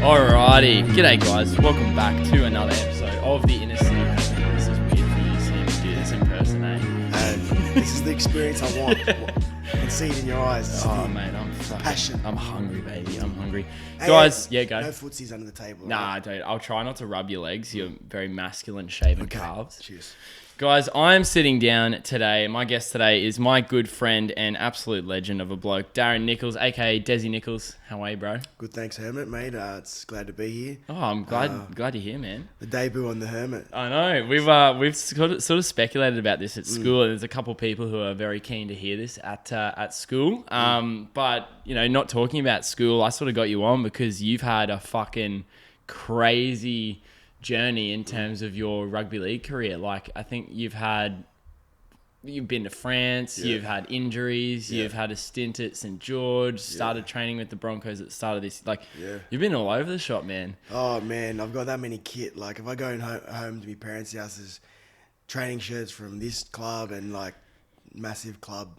Alrighty, g'day guys, welcome back to another episode of the Inner City. This is weird for you seeing me do this in person, eh? And this is the experience I want. I can see it in your eyes. Oh mate, I'm passion. I'm hungry, baby. I'm hungry. Hey, Guys, yeah, go. No footsies under the table. Nah, right? don't. I'll try not to rub your legs. You're very masculine, shaven calves. Cheers. Guys, I'm sitting down today. My guest today is my good friend and absolute legend of a bloke, Darren Nicholls, aka Dezy Nicholls. How are you, bro? Good, thanks, Hermit, mate. It's glad to be here. Oh, I'm glad you're here, man. The debut on the Hermit. I know. We've sort of speculated about this at school, and there's a couple of people who are very keen to hear this at school. But not talking about school, I sort of got you on because you've had a fucking crazy journey in terms of your rugby league career. Like, I think you've been to France, you've had injuries, you've had a stint at St. George, started training with the Broncos at the start of this. You've been all over the shop, man. Oh, man, I've got that many kit. Like, if I go home to my parents' house, there's training shirts from this club and, like, massive club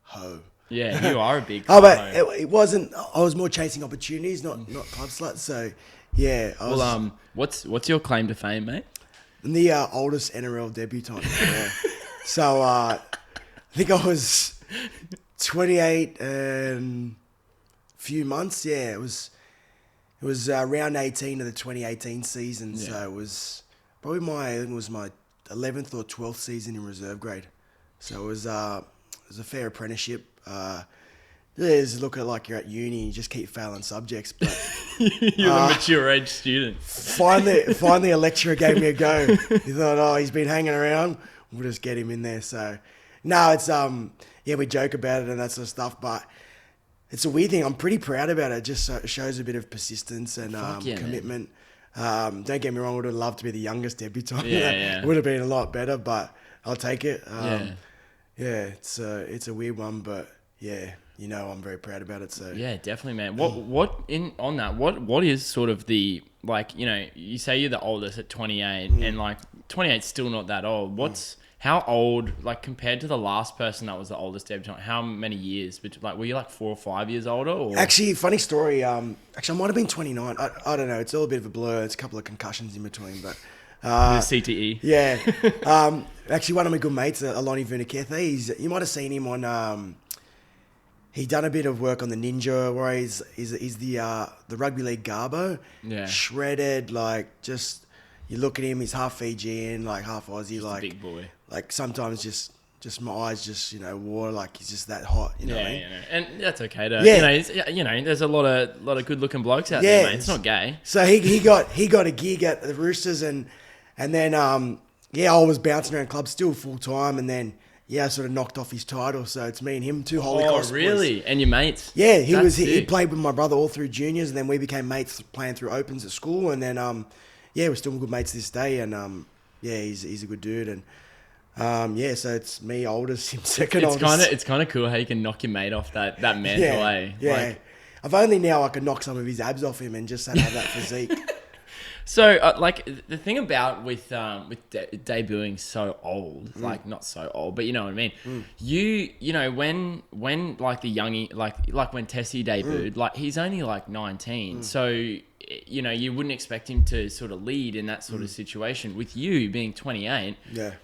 ho. Yeah, you are a big Oh, club but ho. it wasn't... I was more chasing opportunities, not club sluts, so... Yeah, What's your claim to fame, mate? I'm the oldest NRL debutant. Yeah. So I think I was 28 and a few months. Yeah, it was round 18 of the 2018 season. Yeah. So it was probably my 11th or 12th season in reserve grade. So it was a fair apprenticeship. Just look at like you're at uni, you just keep failing subjects. But you're a mature age student. Finally, a lecturer gave me a go. He thought, he's been hanging around. We'll just get him in there. So, no, it's we joke about it and that sort of stuff. But it's a weird thing. I'm pretty proud about it. It just shows a bit of persistence and commitment. Don't get me wrong. I would have loved to be the youngest debutant. Yeah. It would have been a lot better, but I'll take it. It's a weird one, but yeah. I'm very proud about it. So yeah, definitely, man. What is sort of the, you say you're the oldest at 28 and like 28's still not that old. How old, like compared to the last person that was the oldest debutant, how many years? Were you like 4 or 5 years older? Or? Actually, funny story. I might have been 29. I don't know. It's all a bit of a blur. It's a couple of concussions in between, but the CTE. Yeah. Actually, one of my good mates, Aloni Vunakethe, you might have seen him on. He done a bit of work on the Ninja Warriors. He's the Rugby League Garbo. Yeah. Shredded, like just you look at him, he's half Fijian, like half Aussie, Just like a big boy. Like sometimes just my eyes just water, like he's just that hot. You know what I mean? Yeah, and that's okay to. Yeah. There's a lot of good looking blokes out there, mate. It's not gay. So he got a gig at the Roosters and then I was bouncing around clubs still full time and then. Yeah, I sort of knocked off his title, so it's me and him, two Holy Cross boys. Really? And your mates? Yeah, he played with my brother all through juniors, and then we became mates playing through opens at school, and then we're still good mates this day, and he's a good dude, and so it's me oldest, him second oldest. It's kind of cool how you can knock your mate off that mental way. Yeah, if only now I could knock some of his abs off him and just have that physique. So, the thing about with debuting so old, like not so old, but you know what I mean. When like the youngie, like when Tessie debuted, like he's only like 19, so you wouldn't expect him to sort of lead in that sort of situation. With you being 28,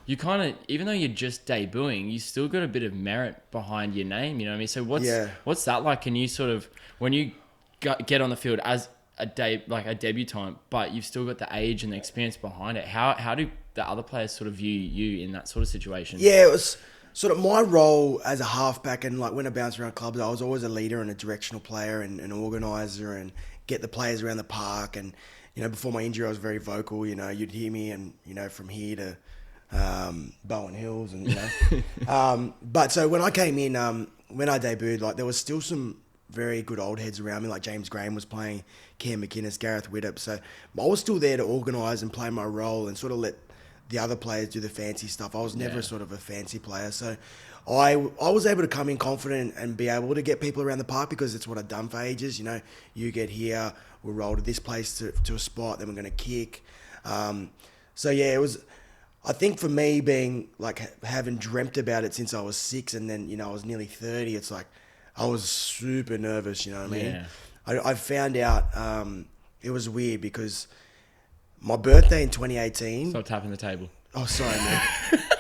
you kind of, even though you're just debuting, you still got a bit of merit behind your name. You know what I mean? So what's that like? Can you sort of when you get on the field as a debutant, but you've still got the age and the experience behind it. How do the other players sort of view you in that sort of situation? Yeah, it was sort of my role as a halfback, and like when I bounced around clubs, I was always a leader and a directional player and an organizer and get the players around the park. And before my injury, I was very vocal. You'd hear me, and from here to Bowen Hills, and but so when I came in, when I debuted, like there was still some very good old heads around me, like James Graham was playing, Cam McInnes, Gareth Widdop. So I was still there to organise and play my role and sort of let the other players do the fancy stuff. I was never sort of a fancy player. So I was able to come in confident and be able to get people around the park because it's what I'd done for ages. You get here, we'll roll to this place to a spot, then we're going to kick. It was... I think for me being like having dreamt about it since I was 6 and then, I was nearly 30, it's like I was super nervous, you know what I mean? Yeah. I found out, it was weird because my birthday in 2018. Stop tapping the table. Oh, sorry, man.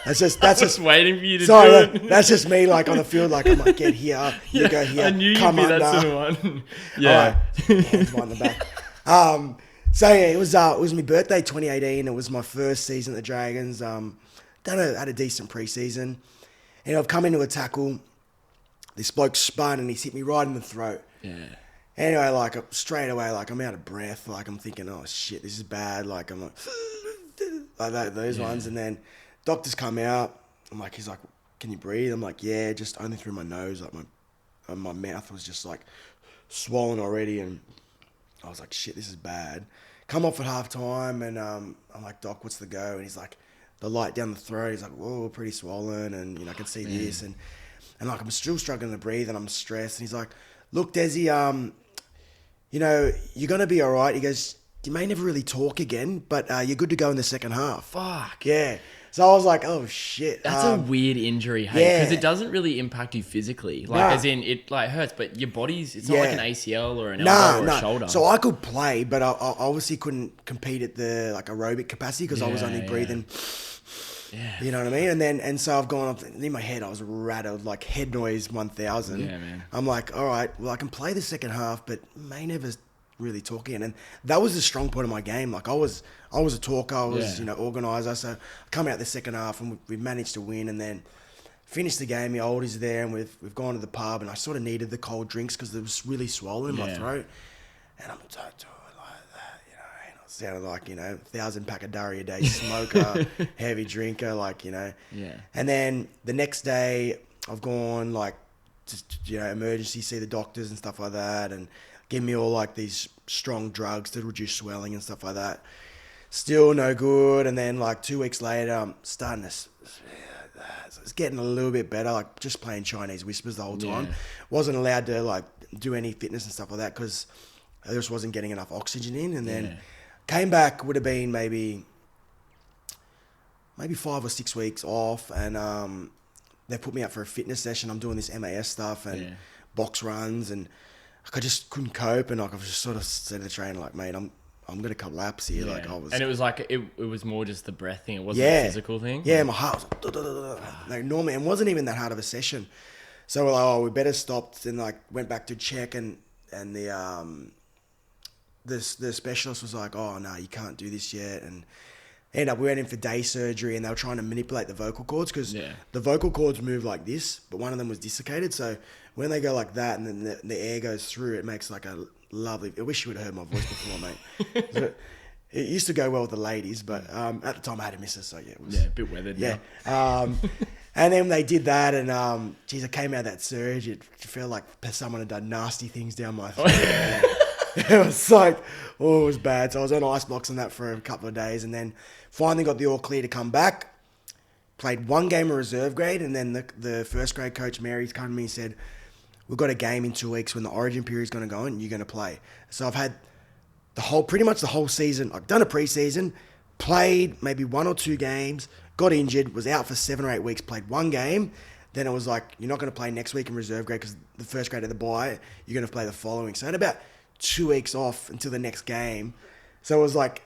That's just waiting for you to do it. That's just me, like, on the field, like, I'm like, get here, you go here, I knew come you'd be under. that sort of one. Yeah. Right. Hands behind the back. So yeah, it was my birthday 2018. It was my first season at the Dragons. Had a decent preseason, and I've come into a tackle. This bloke spun and he's hit me right in the throat. Yeah. Anyway, like straight away, like I'm out of breath. Like I'm thinking, oh shit, this is bad. Like I'm like those ones, and then doctors come out. He's like, can you breathe? I'm like, yeah, just only through my nose. Like my mouth was just like swollen already, and I was like, shit, this is bad. Come off at half time, and I'm like, doc, what's the go? And he's like, the light down the throat. He's like, whoa, pretty swollen, and I can see this, and like I'm still struggling to breathe, and I'm stressed. And he's like, look, Dezy, you're gonna be all right. He goes, you may never really talk again, but you're good to go in the second half. Fuck. Yeah. So I was like, oh shit. That's a weird injury, hey, because it doesn't really impact you physically. Like, as in, it like hurts, but your it's not like an ACL or an elbow or a shoulder. So I could play, but I obviously couldn't compete at the like aerobic capacity because I was only breathing. Yeah. You know what I mean? And so I've gone up in my head, I was rattled, like head noise 1000. Yeah, man. I'm like, all right, well, I can play the second half, but may never really talk again. And that was the strong point of my game. Like I was a talker, I was, organizer. So I come out the second half and we managed to win, and then finished the game. My oldies there, and we've gone to the pub, and I sort of needed the cold drinks because it was really swollen in my throat. And I'm doing it like that, and I sounded like, 1,000 pack of durry a day smoker, heavy drinker, Yeah. And then the next day I've gone like, just, emergency, see the doctors and stuff like that, and give me all like these strong drugs to reduce swelling and stuff like that. Still no good. And then like 2 weeks later, I'm starting to, so it's getting a little bit better, like just playing Chinese whispers the whole time. Wasn't allowed to like do any fitness and stuff like that because I just wasn't getting enough oxygen in. And then came back, would have been maybe 5 or 6 weeks off. And they put me up for a fitness session. I'm doing this MAS stuff and box runs, and I just couldn't cope, and like I was just sort of said to the trainer, like, mate, I'm gonna collapse here. Like I was, and it was like it was more just the breath thing. It wasn't a physical thing. Yeah, my heart was like normally, it wasn't even that hard of a session. So we're like, oh, we better stop. And like went back to check, and the specialist was like, oh no, you can't do this yet. And ended up we went in for day surgery, and they were trying to manipulate the vocal cords because the vocal cords move like this, but one of them was dislocated. So when they go like that and then the air goes through, it makes like a lovely... I wish you would have heard my voice before, mate. So it used to go well with the ladies, but at the time I had a missus, so yeah. It was, a bit weathered now. And then they did that, and I came out of that surge. It felt like someone had done nasty things down my throat. It was like, it was bad. So I was on ice blocks and that for a couple of days, and then finally got the all clear to come back. Played one game of reserve grade, and then the first grade coach, Mary's, come to me and said, we've got a game in 2 weeks when the origin period is going to go and you're going to play. So I've had pretty much the whole season. I've done a preseason, played maybe 1 or 2 games, got injured, was out for 7 or 8 weeks, played one game. Then it was like, you're not going to play next week in reserve grade because the first grade of the bye, you're going to play the following. So I had about 2 weeks off until the next game. So it was like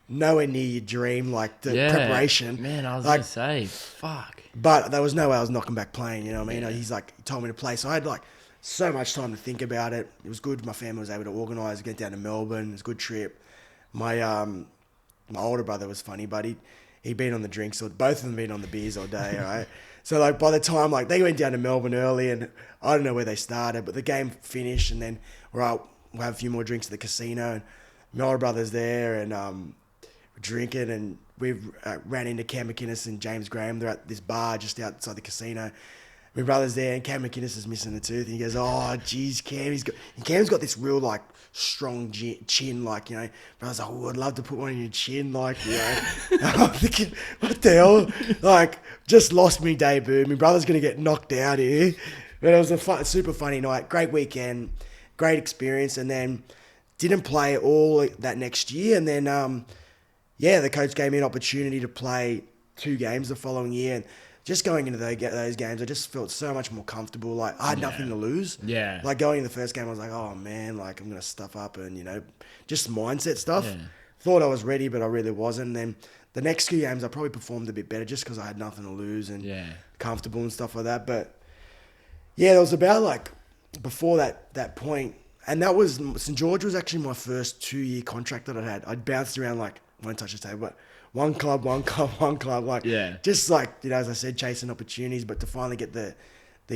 nowhere near your dream, like the preparation. Man, I was going to say, fuck. But there was no way I was knocking back playing, you know what I mean? He told me to play. So I had like so much time to think about it. It was good. My family was able to organise, get down to Melbourne. It was a good trip. My older brother was funny, but he'd been on the drinks, so both of them been on the beers all day, right? So like by the time like they went down to Melbourne early, and I don't know where they started, but the game finished, and then we'll have a few more drinks at the casino, and my older brother's there, and we're drinking, and we ran into Cam McInnes and James Graham. They're at this bar just outside the casino. My brother's there, and Cam McInnes is missing a tooth, and he goes, oh geez, Cam's got this real like strong chin, like, you know. Brother's like, oh, I'd love to put one in your chin, like, you know. I'm thinking, what the hell? Like, just lost me debut. My brother's gonna get knocked out here. But it was a super funny night, great weekend, great experience, and then didn't play all that next year, and then the coach gave me an opportunity to play 2 games the following year, and just going into those games, I just felt so much more comfortable. Like I had nothing to lose. Yeah. Like going in the first game, I was like, oh man, like I'm gonna stuff up and just mindset stuff. Yeah. Thought I was ready, but I really wasn't. And then the next few games, I probably performed a bit better just because I had nothing to lose and comfortable and stuff like that. But yeah, it was about like before that point, and that was St George was actually my first 2-year contract that I had. I'd bounced around like won't touch the table, but one club, like just like as I said, chasing opportunities. But to finally get the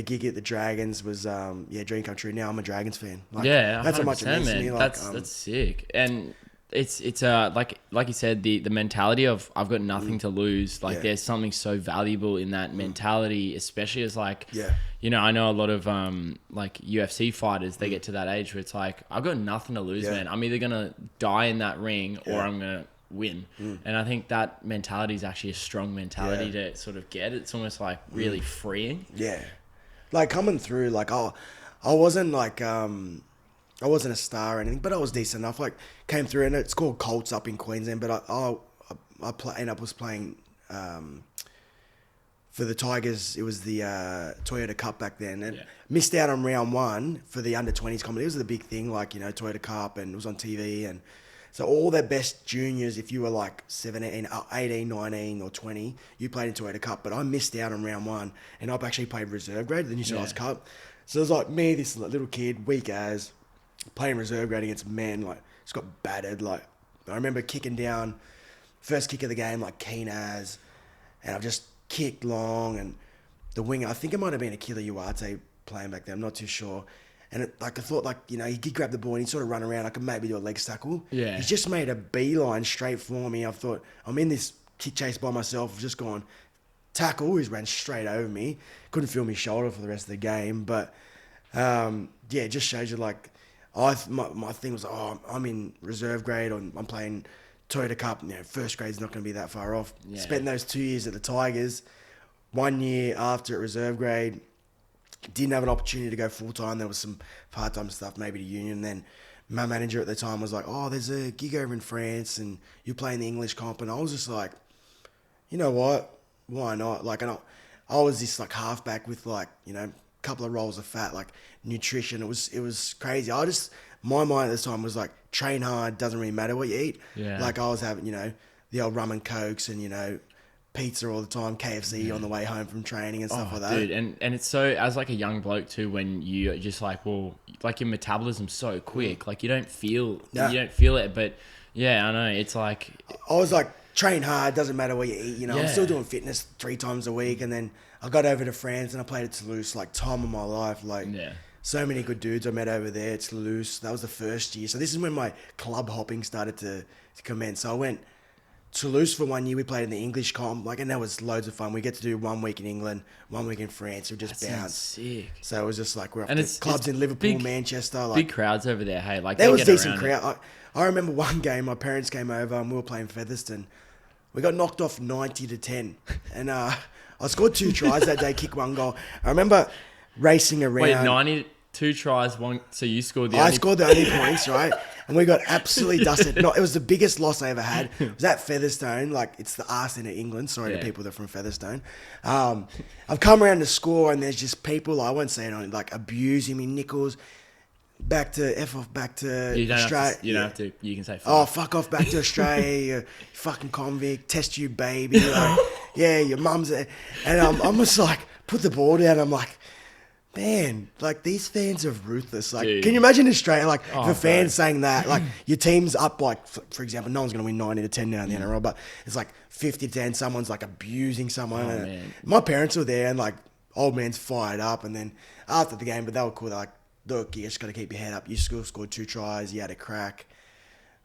gig at the Dragons was dream come true. Now I'm a Dragons fan. Like, that's how much it means to me. Like, that's sick. And it's like you said, the mentality of I've got nothing to lose. Like there's something so valuable in that mentality, especially as like I know a lot of like UFC fighters, they get to that age where it's like I've got nothing to lose, man. I'm either gonna die in that ring or I'm gonna win. And I think that mentality is actually a strong mentality to sort of get. It's almost like really freeing. Yeah. Like coming through, like I wasn't like I wasn't a star or anything, but I was decent enough. Like came through, and it's called Colts up in Queensland. But I was playing for the Tigers. It was the Toyota Cup back then, and missed out on round 1 for the under-20s competition. It was the big thing, like Toyota Cup, and it was on TV. And so all their best juniors, if you were like 17, 18, 19 or 20, you played in Toyota Cup. But I missed out on round 1, and I've actually played reserve grade, the New South Wales Cup. So it was like me, this little kid, weak as, playing reserve grade against men, like just got battered. Like I remember kicking down, first kick of the game, like keen as, and I've just kicked long, and the winger, I think it might have been Akila Uarte playing back there, I'm not too sure. And I thought, like, he did grab the ball and he sort of run around. I could maybe do a leg tackle. Yeah. He just made a beeline straight for me. I thought, I'm in this kick chase by myself. I've just gone tackle. He's ran straight over me. Couldn't feel my shoulder for the rest of the game. But, it just shows you, like, my thing was, I'm in reserve grade or I'm playing Toyota Cup. First grade's not going to be that far off. Yeah. Spent those 2 years at the Tigers. 1 year after at reserve grade. Didn't have an opportunity to go full-time. There was some part-time stuff, maybe to union. Then my manager at the time was like, there's a gig over in France and you're playing the English comp. And I was just like, you know what? Why not? Like, I was this like halfback with like, a couple of rolls of fat, like nutrition. It was crazy. My mind at the time was like, train hard, doesn't really matter what you eat. Yeah. Like I was having, the old rum and cokes and, pizza all the time, KFC on the way home from training and stuff like that. Dude, and it's so, as like a young bloke too, when you're just like, like your metabolism's so quick, like you don't feel it, but yeah, I know, it's like... I was like, train hard, doesn't matter what you eat, I'm still doing fitness 3 times a week, and then I got over to France and I played at Toulouse, like time of my life, like... Yeah. So many good dudes I met over there at Toulouse. That was the first year. So this is when my club hopping started to commence. So I went Toulouse for 1 year. We played in the English comp, and that was loads of fun. We get to do 1 week in England, 1 week in France. We just bounced. Sick. So it was just like we're off to clubs in Liverpool, big, Manchester. Like, big crowds over there. Hey, like there was decent crowd. I remember one game. My parents came over and we were playing Featherston. We got knocked off 90-10, and I scored 2 tries that day. Kicked 1 goal. I remember racing around. Wait, 92 tries, 1. So you scored the. I scored the only points, right? And we got absolutely dusted. No, it was the biggest loss I ever had. It was at Featherstone. Like, it's the arse end of England. Sorry to people that are from Featherstone. I've come around to score, and there's just people, I won't say it, like abusing me. Nicholls, back to Australia. You don't have to. You can say fuck. Oh, fuck off, back to Australia, you fucking convict, test tube baby. Like, your mum's there. And I'm just like, put the ball down. I'm like, man, like these fans are ruthless. Like, dude. Can you imagine Australia? Like, if a fan saying that, like your team's up, like for example, no one's going to win 90-10 now in the NRL, but it's like 50-10. Someone's like abusing someone. Man. My parents were there, and like old man's fired up. And then after the game, but they were cool. They're like, look, you just got to keep your head up. You scored 2 tries. You had a crack.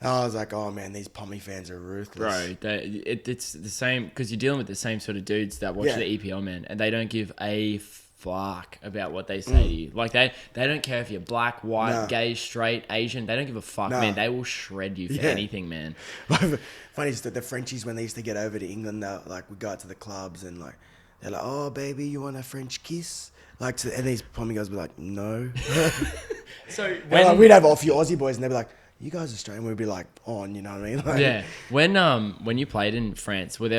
And I was like, oh man, these Pommy fans are ruthless. Bro, it's the same because you're dealing with the same sort of dudes that watch the EPL, man, and they don't give a fuck about what they say to you. Like they don't care if you're black, white, gay, straight, Asian. They don't give a fuck, man. They will shred you for anything, man. Funny is that the Frenchies, when they used to get over to England, like we go out to the clubs and like they're like, oh baby, you want a French kiss? Like, and these Pommy guys would be like, no. So we'd have a few Aussie boys and they'd be like, you guys Australian? We'd be like, on, you know what I mean? Like, Yeah. When you played in France, was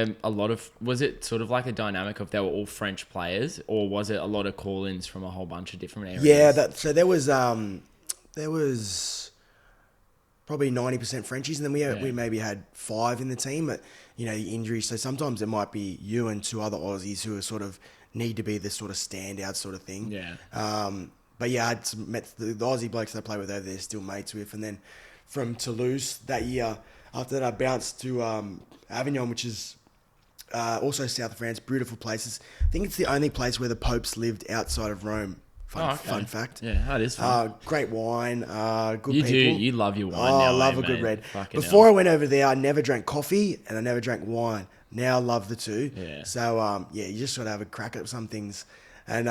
it sort of like a dynamic of they were all French players, or was it a lot of call-ins from a whole bunch of different areas? Yeah, so there was probably 90% Frenchies, and then we maybe had 5 in the team, but injuries. So sometimes it might be you and 2 other Aussies who are sort of need to be the sort of standout sort of thing. Yeah. But yeah, I'd met the Aussie blokes that I play with over there, still mates with, and then from Toulouse that year, after that I bounced to Avignon, which is also South of France, beautiful places. I think it's the only place where the popes lived outside of Rome. Fun fact. Yeah, that is fun. Great wine, good you people. You love your wine now. now, I love a mate. good red. Fucking Before hell. I went over there, I never drank coffee and I never drank wine. Now I love the two. Yeah. So, you just got to have a crack at some things. And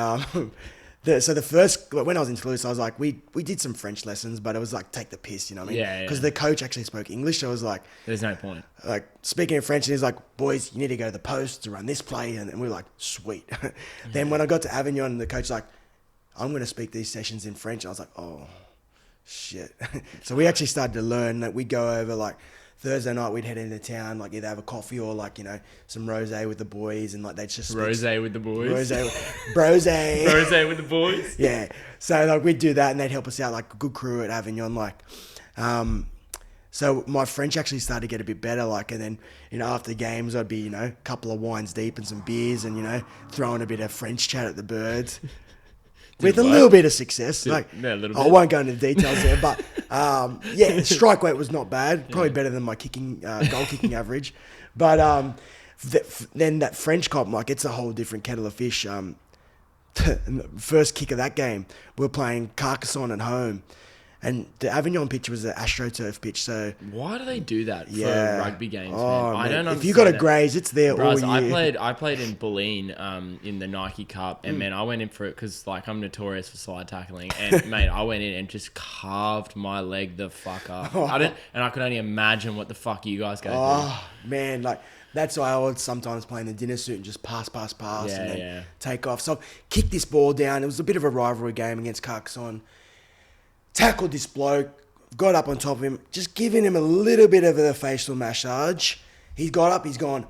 so the first, when I was in Toulouse, I was like, we did some French lessons, but it was like, take the piss, you know what I mean? Yeah. Because the coach actually spoke English. So I was like, There's no point. like speaking in French, and he's like, boys, you need to go to the post to run this play. And we were like, sweet. Then when I got to Avignon, the coach was like, I'm going to speak these sessions in French. I was like, oh, shit. So we actually started to learn that we'd go over like Thursday night, we'd head into town, like either have a coffee or like, some rosé with the boys, and like they'd just Rosé with the boys. Rosé with the boys. Yeah. So like we'd do that and they'd help us out, like a good crew at Avignon. Like, so my French actually started to get a bit better. Like, and then, after games, I'd be, a couple of wines deep and some beers and, throwing a bit of French chat at the birds. With a little bit of success. Yeah, a little bit. I won't go into the details there, but the strike rate was not bad. Probably better than my goal kicking average. But then that French comp, like, it's a whole different kettle of fish. First kick of that game, we were playing Carcassonne at home. And the Avignon pitch was an AstroTurf pitch, so... Why do they do that for rugby games, man? I don't understand. If you got a graze, it's there all year. I played in Bulleen in the Nike Cup, and man, I went in for it because like I'm notorious for slide tackling, and mate, I went in and just carved my leg the fuck up. I could only imagine what the fuck you guys go through. Oh man, like that's why I would sometimes play in the dinner suit and just pass, and then take off. So kick this ball down. It was a bit of a rivalry game against Carcassonne. Tackled this bloke, got up on top of him, just giving him a little bit of a facial massage. He's got up, he's gone,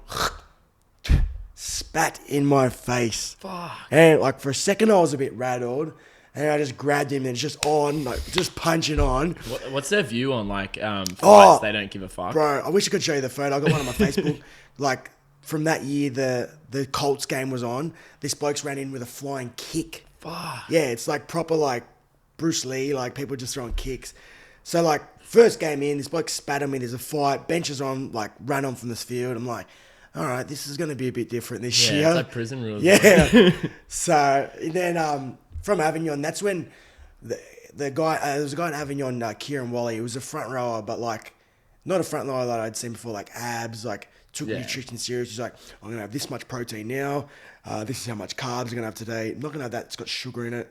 spat in my face. Fuck. And like for a second I was a bit rattled, and I just grabbed him and it's just on, like just punching on. What's their view on like fights? They don't give a fuck. Bro, I wish I could show you the photo. I got one on my Facebook. Like from that year, the Colts game was on. This bloke's ran in with a flying kick. Fuck. Yeah, it's like proper like Bruce Lee, like people just throwing kicks. So like first game in, this bloke spat on me, there's a fight, benches on, like ran on from this field. I'm like, all right, this is going to be a bit different this year. It's like prison rules. Yeah. So then from Avignon, that's when the guy, there was a guy in Avignon, Kieran Wally, he was a front rower, but like not a front rower that I'd seen before, like abs, like took nutrition serious. He's like, I'm going to have this much protein now. This is how much carbs I'm going to have today. I'm not going to have that. It's got sugar in it.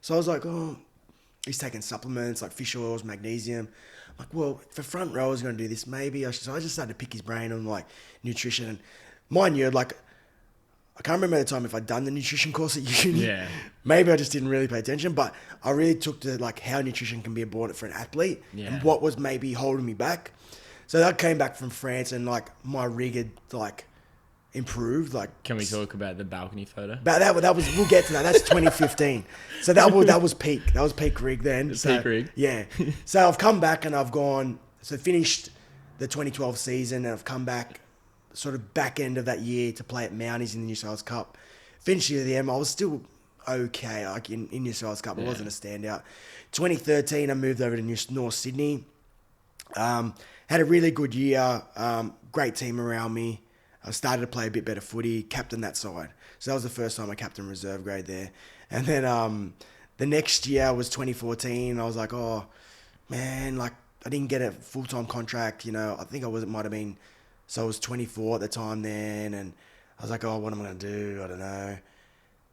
So I was like, oh, he's taking supplements like fish oils, magnesium. I'm like, well, if a front rower is going to do this, maybe I should. So I just started to pick his brain on like nutrition. And mind you, like, I can't remember the time if I'd done the nutrition course at uni. Yeah. Maybe I just didn't really pay attention, but I really took to like how nutrition can be important for an athlete and what was maybe holding me back. So that came back from France and like my rig had like improved. Like, can we talk about the balcony photo? But that was we'll get to that. That's 2015. So that was peak. That was peak rig then. Peak rig. Yeah. So I've come back and I've gone. So finished the 2012 season and I've come back sort of back end of that year to play at Mounties in the New South Wales Cup. Finished the M. I was still okay, like in New South Wales Cup. I wasn't a standout. 2013, I moved over to North Sydney. Had a really good year. Great team around me. I started to play a bit better footy, captain that side. So that was the first time I captained reserve grade there. And then the next year was 2014. I was like, oh, man, like I didn't get a full-time contract. I think might have been, so I was 24 at the time then. And I was like, oh, what am I going to do? I don't know.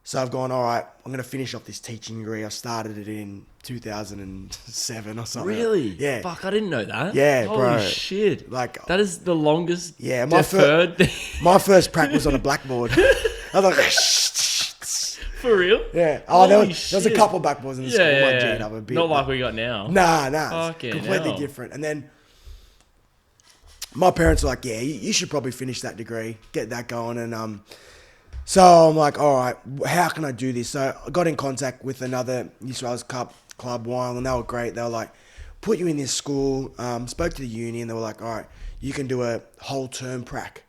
So I've gone, all right, I'm going to finish off this teaching degree. I started it in 2007 or something. Really? Yeah. Fuck, I didn't know that. Yeah, Holy bro. Shit. Like, that is the longest my deferred. My first prac was on a blackboard. I was like, For real? Yeah. Oh, there Holy was a shit. couple of black boys in the school. Might G'd up a bit. Not like we got now. Nah. Fucking It's completely hell. different. And then my parents were like, yeah, you should probably finish that degree, get that going. And so I'm like, all right, how can I do this? So I got in contact with another New South Wales club, Wyong, and they were great. They were like, put you in this school, spoke to the uni, and they were like, all right, you can do a whole term prac.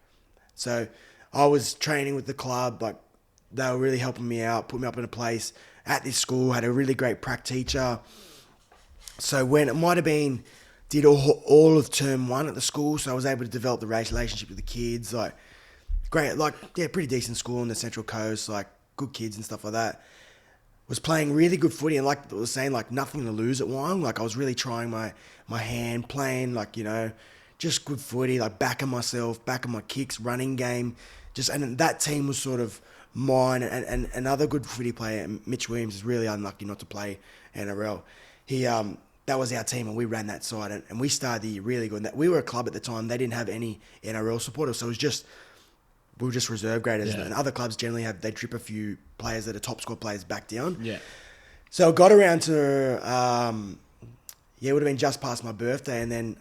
So I was training with the club, like they were really helping me out, put me up in a place at this school, had a really great prac teacher. So when it might have been, did all of term 1 at the school, so I was able to develop the relationship with the kids, like great, like yeah, pretty decent school on the Central Coast, like good kids and stuff like that. Was playing really good footy, and like I was saying, like nothing to lose at Wyong. Like I was really trying my hand, playing like, you know, just good footy, like backing myself, backing my kicks, running game, and that team was sort of mine. And another good footy player, Mitch Williams, is really unlucky not to play NRL. He that was our team, and we ran that side, and we started the year really good. And we were a club at the time; they didn't have any NRL supporters, so it was just. We were just reserve graders, and other clubs generally they drip a few players that are top score players back down. Yeah. So I got around to, it would have been just past my birthday, and then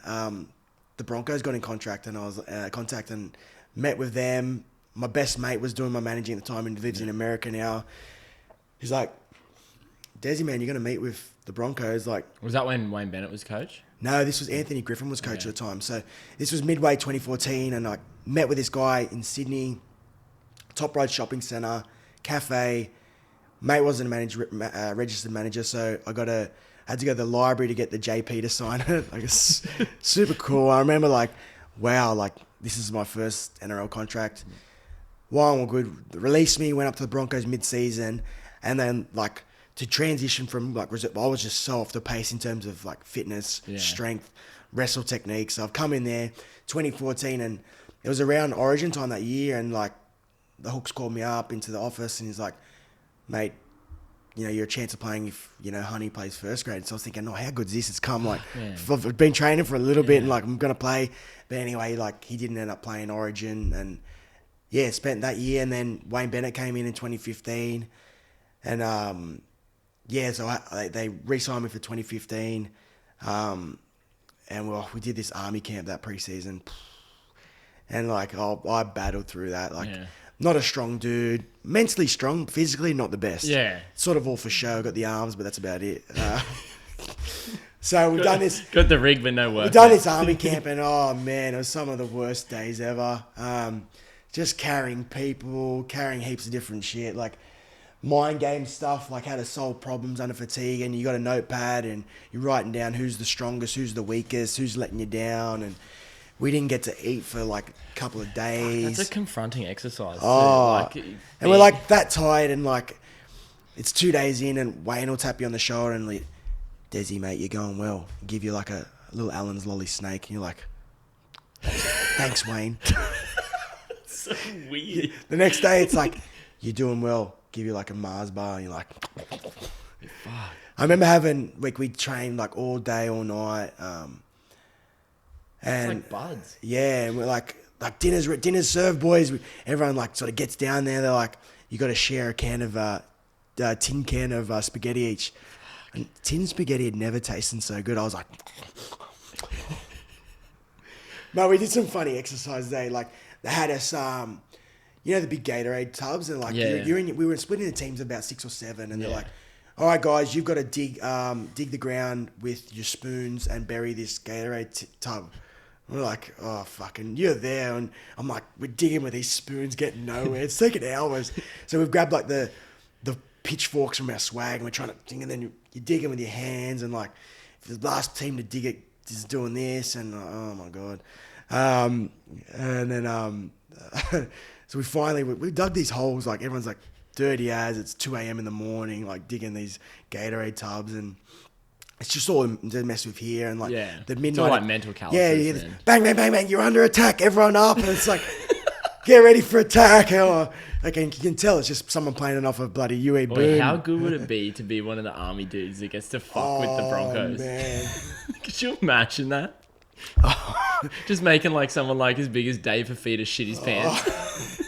the Broncos got in contact, and I was contact and met with them. My best mate was doing my managing at the time, and he lives in America now. He's like, Dezy, man, you're going to meet with the Broncos. Like, Was that when Wayne Bennett was coach? no, this was Anthony Griffin was coach at the time. So this was midway 2014, and I met with this guy in Sydney, Top Road Shopping Centre, cafe. Mate wasn't a registered manager, so I had to go to the library to get the JP to sign it. Like it's super cool. I remember like, wow, like this is my first NRL contract. Wyong were good. Released me, went up to the Broncos mid-season, and then like to transition from like reserve, I was just so off the pace in terms of like fitness, strength, wrestle technique. So I've come in there 2014, and it was around Origin time that year, and like the Hooks called me up into the office, and he's like, mate, you know, you're a chance of playing if, you know, Honey plays first grade. So I was thinking, oh, how good is this? It's come like, I've been training for a little bit, and like I'm going to play. But anyway, like he didn't end up playing Origin, and spent that year. And then Wayne Bennett came in 2015, and so they re-signed me for 2015. And we did this army camp that preseason, and like I battled through that. Like, not a strong dude, mentally strong, physically not the best. Yeah, sort of all for show. Got the arms, but that's about it. So we've done this. Got the rig, but no work. We've done this army camp, and oh man, it was some of the worst days ever. Just carrying people, carrying heaps of different shit, like mind game stuff, like how to solve problems under fatigue, and you got a notepad and you're writing down who's the strongest, who's the weakest, who's letting you down. And we didn't get to eat for like a couple of days. That's a confronting exercise. And we're like that tired, and like it's 2 days in, and Wayne will tap you on the shoulder and like, Dezy, mate, you're going well. Give you like a little Allen's lolly snake, and you're like, thanks, Wayne. So weird. The next day it's like, you're doing well. Give you like a Mars bar, and you're like, fuck. I remember we trained like all day, all night. And it's like buds. Yeah, and we're like dinner's served, boys. Everyone like sort of gets down there. They're like, you got to share a tin can of spaghetti each. And tin spaghetti had never tasted so good. I was like, no, we did some funny exercises there. Like they had us, you know, the big Gatorade tubs, and like we were splitting the teams of about 6 or 7, and they're like, all right, guys, you've got to dig the ground with your spoons and bury this Gatorade tub. We're like, oh, fucking, you're there. And I'm like, we're digging with these spoons, getting nowhere. It's taking hours. So we've grabbed like the pitchforks from our swag, and we're trying to dig, and then you're digging with your hands, and like the last team to dig it is doing this, and oh my God. And then so we finally, we dug these holes, like everyone's like dirty as, it's 2 a.m. in the morning, like digging these Gatorade tubs, and it's just all to mess with here, and like the midnight. It's all like mental calluses. Yeah, you hear this, bang, bang, bang, bang, you're under attack, everyone up, and it's like, get ready for attack. Like, and you can tell it's just someone playing it off of bloody UE Boom. How good would it be to be one of the army dudes that gets to fuck with the Broncos? Man. Could you imagine that? Just making like someone like as big as Dave Fafita shit his pants.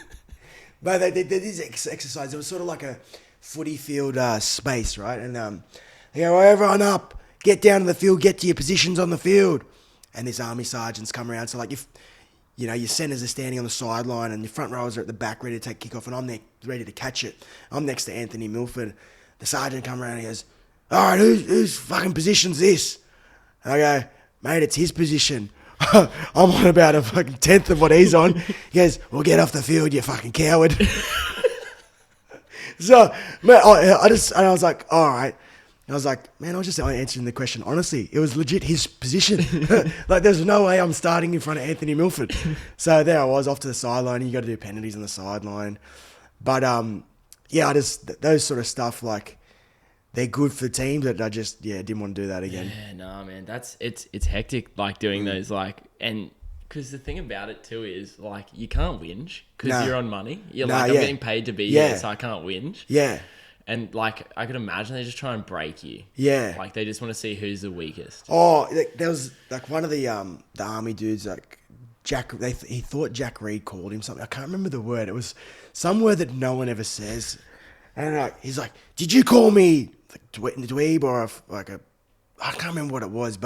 But they did this exercise. It was sort of like a footy field space, right? And they go, everyone up, get down to the field, get to your positions on the field. And this army sergeants come around. So like if, you know, your centers are standing on the sideline and your front rowers are at the back ready to take kickoff, and I'm there ready to catch it. I'm next to Anthony Milford. The sergeant come around and he goes, all right, whose fucking position's this? And I go, mate, it's his position. I'm on about a fucking 10th of what he's on. He goes, well, get off the field, you fucking coward. So, man, I was like, all right. And I was like, man, I was just answering the question honestly. It was legit his position. Like, there's no way I'm starting in front of Anthony Milford. So there I was, off to the sideline. You got to do penalties on the sideline. But, yeah, those sort of stuff, like, they're good for the team, but I just, didn't want to do that again. Yeah, no, man, it's hectic, like, doing those, like, and because the thing about it too is, like, you can't whinge because you're on money. You're like, I'm getting paid to be here, so I can't whinge. Yeah. And, like, I could imagine they just try and break you. Yeah. Like, they just want to see who's the weakest. Oh, there was, like, one of the army dudes, like, he thought Jack Reed called him something. I can't remember the word. It was some word that no one ever says. And he's like, did you call me dweeb or I can't remember what it was,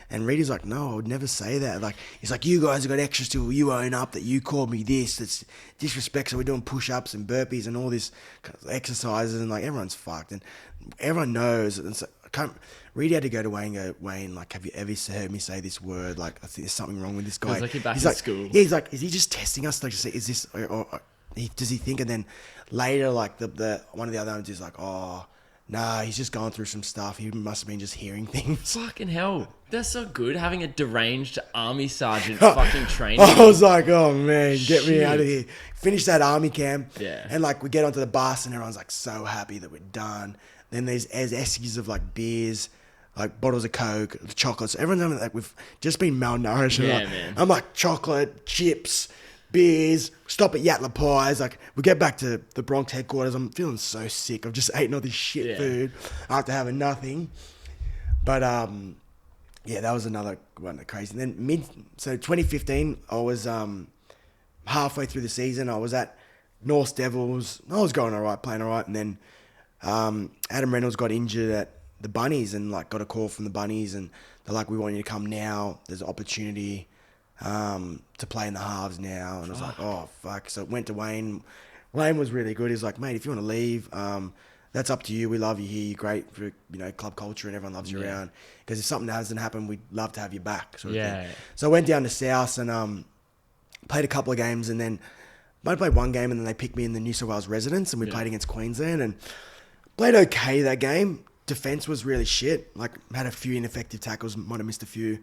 and Reedy's like, no, I would never say that. Like, he's like, you guys have got extras till you own up that you called me this. That's disrespect. So we're doing push-ups and burpees and all this kind of exercises, and like everyone's fucked, and everyone knows. And so Reedy had to go to Wayne and go, Wayne, like, have you ever heard me say this word? Like, I think there's something wrong with this guy. Feels like you're back in school. Yeah, he's like, is he just testing us? Like, to see, is this, or does he think? And then later, like, the one of the other ones is like, oh, nah, he's just going through some stuff. He must have been just hearing things. Fucking hell. That's so good, having a deranged army sergeant fucking training. I was like, oh, man, get me out of here. Finish that army camp. Yeah. And, like, we get onto the bus and everyone's, like, so happy that we're done. Then there's essies of, like, beers, like, bottles of Coke, chocolates. Everyone's like, we've just been malnourished. Yeah, like, man. I'm like, chocolate, chips, beers, stop at Yatla Pies. Like, we get back to the Bronx headquarters. I'm feeling so sick. I've just eaten all this shit food after having nothing. But, yeah, that was another one that crazy. And then 2015, I was halfway through the season. I was at North Devils. I was going all right, playing all right. And then Adam Reynolds got injured at the Bunnies and, like, got a call from the Bunnies. And they're like, we want you to come now. There's an opportunity to play in the halves now. And I was like, oh, fuck. So it went to Wayne. Wayne was really good. He's like, mate, if you want to leave, that's up to you. We love you here. You're great for, club culture, and everyone loves you around. Because if something doesn't happen, we'd love to have you back. Sort of thing. So I went down to South and played a couple of games, and then I played one game, and then they picked me in the New South Wales Residents, and we played against Queensland, and played okay that game. Defence was really shit. Like, had a few ineffective tackles, might have missed a few.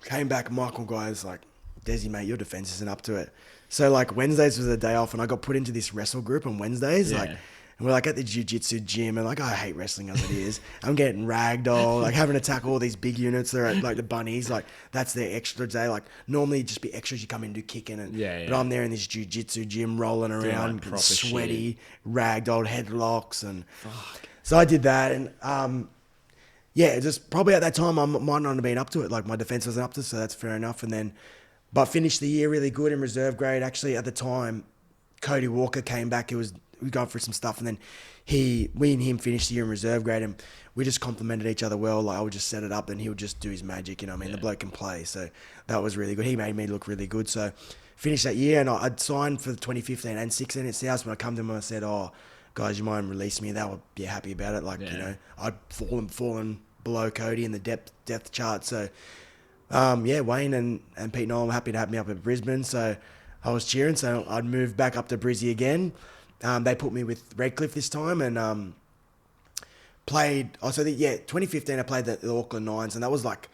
Came back, Michael Guy's like, Dezy, mate, your defence isn't up to it. So, like, Wednesdays was a day off, and I got put into this wrestle group on Wednesdays, and we're like at the jiu-jitsu gym, and like, I hate wrestling as it is. I'm getting ragdoll, like having to tackle all these big units. They're at like the Bunnies, like that's their extra day. Like normally it'd just be extras, you come in and do kicking, and but I'm there in this jiu-jitsu gym rolling around, like sweaty, ragdoll headlocks, and so I did that, and just probably at that time I might not have been up to it. Like my defense wasn't up to it, so that's fair enough. And then, but finished the year really good in reserve grade. Actually, at the time, Cody Walker came back. We were going through some stuff, and then we and him finished the year in reserve grade, and we just complemented each other well. Like I would just set it up, and he would just do his magic. You know what I mean? The bloke can play, so that was really good. He made me look really good. So finished that year, and I'd signed for the 2015 and 16 at South. When I come to him, I said, "Oh, guys, you mind release me?" They would be happy about it. Like I'd fallen below Cody in the depth chart. So Wayne and Pete Nolan were happy to have me up at Brisbane. So I was cheering. So I'd moved back up to Brizzy again. They put me with Redcliffe this time, and played. 2015 I played the Auckland Nines, and that was like,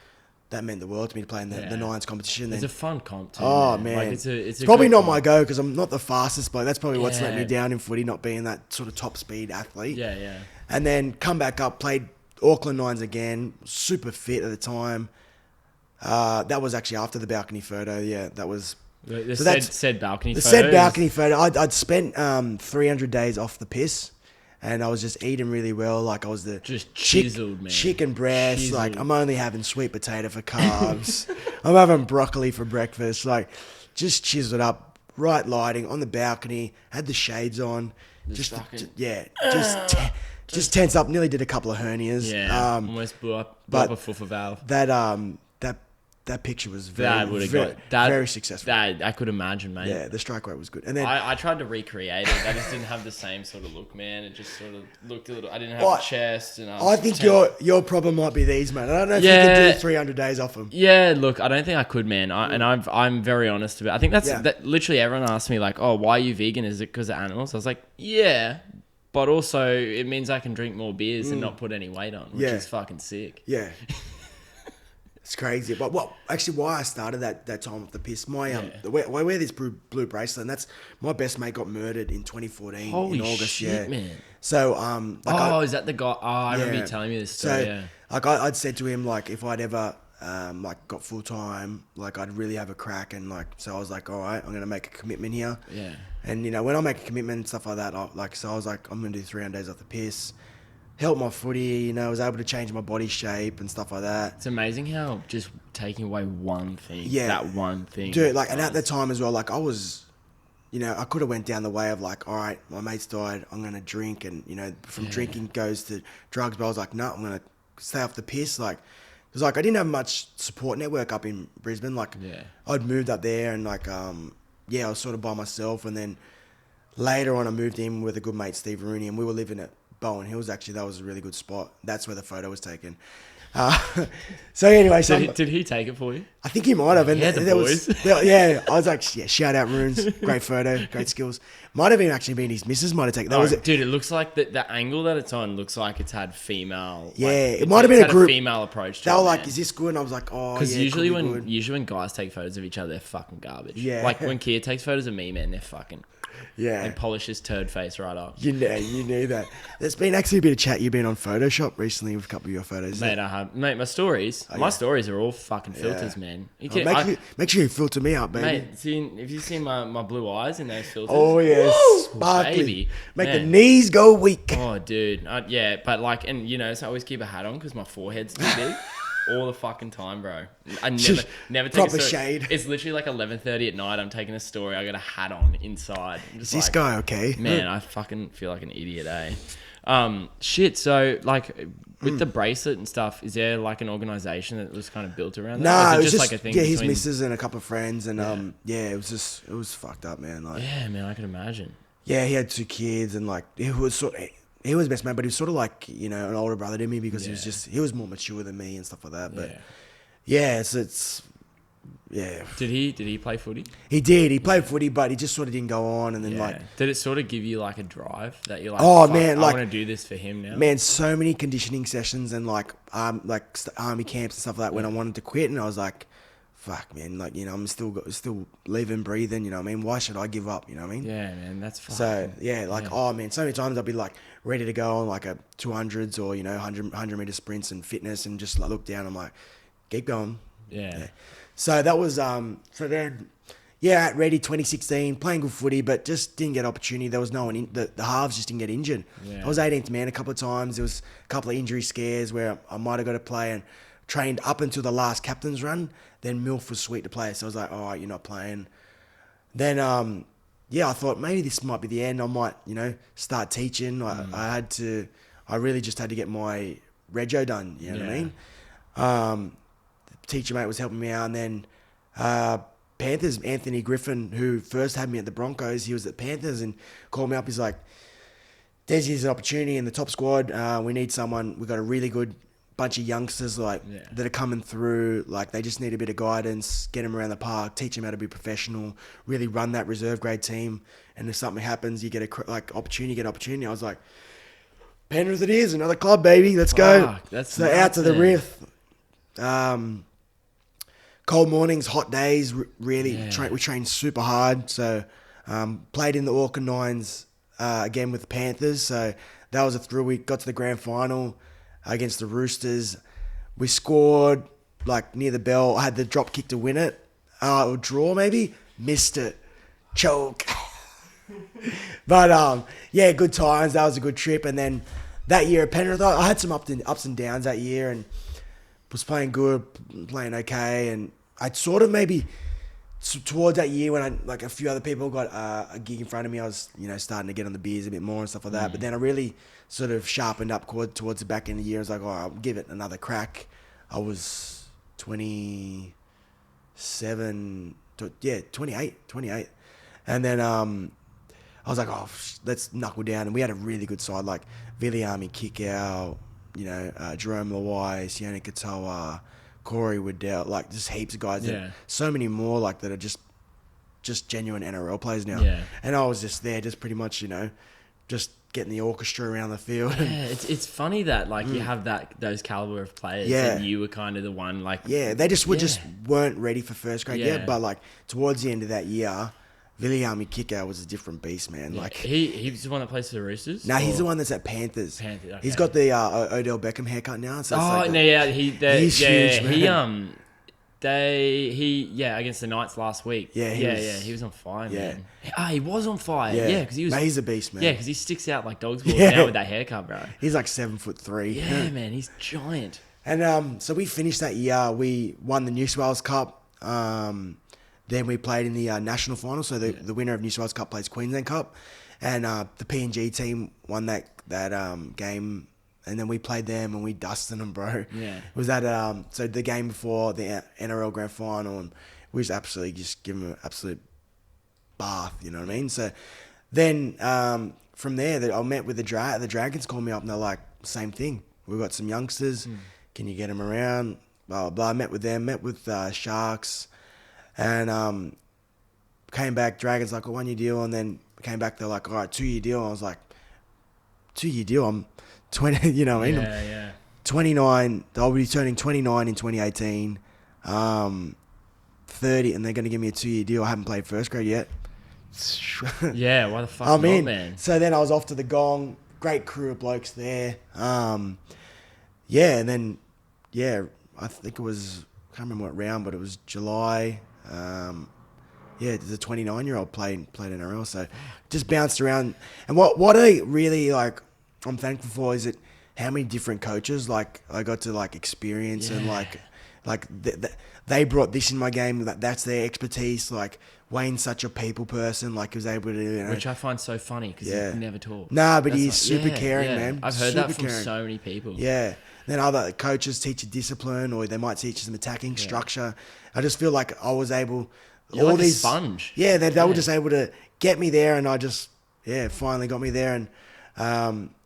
that meant the world to me to play in the Nines competition. It's a fun comp too. Oh man, like it's probably not my go because I'm not the fastest bloke. That's probably what's let me down in footy, not being that sort of top speed athlete. Yeah. And then come back up, played Auckland Nines again. Super fit at the time. That was actually after the balcony photo. Yeah, that was. Said balcony photo. The said balcony photo. I'd spent 300 days off the piss, and I was just eating really well. Like I was just chiseled, man. Chicken breast. Chiseled. Like I'm only having sweet potato for carbs. I'm having broccoli for breakfast. Like just chiseled up. bright lighting on the balcony, had the shades on, just tense up. Nearly did a couple of hernias. Yeah, almost blew up a foofer valve. That picture was very successful. I could imagine, mate. Yeah, the strike rate was good. And then I tried to recreate it. I just didn't have the same sort of look, man. It just sort of looked a little. I didn't have a chest, and I think your problem might be these, man. I don't know if you can do 300 days off them. Yeah, look, I don't think I could, man. I'm very honest about it. I think that literally everyone asks me like, oh, why are you vegan? Is it because of animals? I was like, yeah, but also it means I can drink more beers and not put any weight on, which is fucking sick. Yeah. It's crazy, but actually why I started that time with the piss. I wear this blue bracelet, and that's my best mate got murdered in 2014 Holy in August. Shit, man. So is that the guy? Oh, I remember you telling me this story. So I'd said to him like if I'd ever got full time, like I'd really have a crack, and like so I was like, all right, I'm gonna make a commitment here. Yeah. And when I make a commitment and stuff like that, so I was like, I'm gonna do 300 days off the piss. Help my footy, I was able to change my body shape and stuff like that. It's amazing how just taking away one thing, that one thing. Dude, and at the time as well, I was, I could have went down the way of like, all right, my mate's died, I'm going to drink. And, from drinking goes to drugs. But I was like, no, I'm going to stay off the piss. Because I didn't have much support network up in Brisbane. I'd moved up there and I was sort of by myself. And then later on I moved in with a good mate, Steve Rooney, and we were living at Bowen Hills. Actually, that was a really good spot. That's where the photo was taken. So anyway, did he take it for you? I think he might have. And the boys. I was like, shout out Runes, great photo, great skills. Might have actually been his missus. Might have taken that. Dude, it looks like the angle that it's on looks like it's had female. Yeah, it might have been a group female approach. They were like, "Is this good?" And I was like, "Oh, because usually when guys take photos of each other, they're fucking garbage. Yeah, like when Kia takes photos of me, man, they're fucking. Yeah. And polish his turd face right up. You knew that. There's been actually a bit of chat. You've been on Photoshop recently with a couple of your photos. Mate, I have. Mate, my stories are all fucking filters, man. Make sure you filter me out, baby. Mate, if you see my blue eyes in those filters. Oh, yes. Sparkly. Baby. Make the knees go weak. Oh, dude. But so I always keep a hat on because my forehead's too big. All the fucking time, bro. I never take proper a story. Shade. It's literally like 11:30 at night. I'm taking a story. I got a hat on inside. Is this guy okay? Man, I fucking feel like an idiot, eh? Shit. So with the bracelet and stuff, is there like an organization that was kind of built around that? No, it was just like a thing. Yeah, his missus and a couple of friends, and it was fucked up, man. Yeah, man, I can imagine. Yeah, he had 2 kids, and he was best man, but he was sort of like, an older brother to me because he was more mature than me and stuff like that. But Did he play footy? He did. He played footy, but he just sort of didn't go on. And then did it sort of give you like a drive that you're like, I want to do this for him now? Man, so many conditioning sessions and army camps and stuff like that when I wanted to quit, and I was like, fuck, man, I'm still living, breathing, you know what I mean? Why should I give up, you know what I mean? Yeah, man, that's fine. So, oh, man, so many times I'll be, ready to go on, a 200s or, 100-meter sprints and fitness and just, look down. I'm like, keep going. Yeah. So that was, at Ready 2016, playing good footy, but just didn't get opportunity. There was no one, the halves just didn't get injured. Yeah. I was 18th man a couple of times. There was a couple of injury scares where I might have got to play and trained up until the last captain's run. Then Milf was sweet to play, so I was like, all right, you're not playing. Then, I thought maybe this might be the end. I might, start teaching. I really just had to get my rego done, you know what I mean? The teacher mate was helping me out, and then Panthers, Anthony Griffin, who first had me at the Broncos, he was at Panthers and called me up. He's like, Dezy's an opportunity in the top squad. We need someone. We've got a really good bunch of youngsters that are coming through. They just need a bit of guidance, get them around the park, teach them how to be professional, really run that reserve grade team. And if something happens, you get opportunity. I was like, Penrith it is, another club, baby. Let's go. That's so out to the Riff. Cold mornings, hot days, really. We trained super hard. So played in the Auckland Nines again with the Panthers. So that was a thrill. We got to the grand final against the Roosters. We scored near the bell. I had the drop kick to win it. Or draw maybe. Missed it. Choke. But good times. That was a good trip. And then that year at Penrith, I had some ups and downs that year and was playing good, playing okay. And I'd sort of maybe towards that year when a few other people got a gig in front of me, I was, starting to get on the beers a bit more and stuff like that. But then I really sort of sharpened up towards the back end of the year. I was like, I'll give it another crack. I was 27, 28. And then I was like, let's knuckle down. And we had a really good side, like Viliami Kickout, Jerome Lawai, Sione Katoa, Corey Waddell, like just heaps of guys. Yeah. And so many more like that are just genuine NRL players now. Yeah. And I was just there, just pretty much, just getting the orchestra around the field. Yeah, it's funny that like you have those caliber of players, Yeah. and you were kind of the one like. Yeah, they just weren't ready for first grade yet. But like towards the end of that year, Viliami Kickout was a different beast, man. Like he's the one that plays for the Roosters. No, he's the one that's at Panthers. Okay. He's got the Odell Beckham haircut now. So he's huge, man. He against the Knights last week. He was on fire, man. He was on fire. Yeah, because he was. He's a beast, man. Yeah, because he sticks out like dog's balls now with that haircut, bro. He's like 7'3". Yeah, man, he's giant. And so we finished that year. We won the New South Wales Cup. Then we played in the national final. So the winner of New South Wales Cup plays Queensland Cup, and the PNG team won that game. And then we played them and we dusted them, bro. Yeah. It was that so the game before the NRL Grand Final, and we just give them an absolute bath. You know what I mean? So then from there, I met with the Dragons. Called me up and they're like, same thing. We've got some youngsters. Can you get them around? Blah blah blah. I met with them. Met with Sharks. And came back, Dragons like a 1 year deal, and then came back, they're like, all right, 2 year deal. I was like, 2 year deal? I'm 20, you know what I mean? Yeah. 29, I'll be turning 29 in 2018, 30, and they're going to give me a 2 year deal. I haven't played first grade yet. Yeah, why the fuck not, man? So then I was off to the Gong, great crew of blokes there. And then, I think it was, I can't remember what round, but it was July. There's a 29-year-old played NRL, so just bounced around. And what I really like, I'm thankful for is how many different coaches like I got to like experience and like they brought this in my game. That's their expertise. Like Wayne's such a people person. Like he was able to, which I find so funny because he never talks. Nah, but he's super caring, man. I've heard super that from caring. so many people. Yeah. Then other coaches teach you discipline, or they might teach you some attacking structure. I just feel like I was able. You're like a sponge. Yeah, they were just able to get me there, and I just finally got me there, and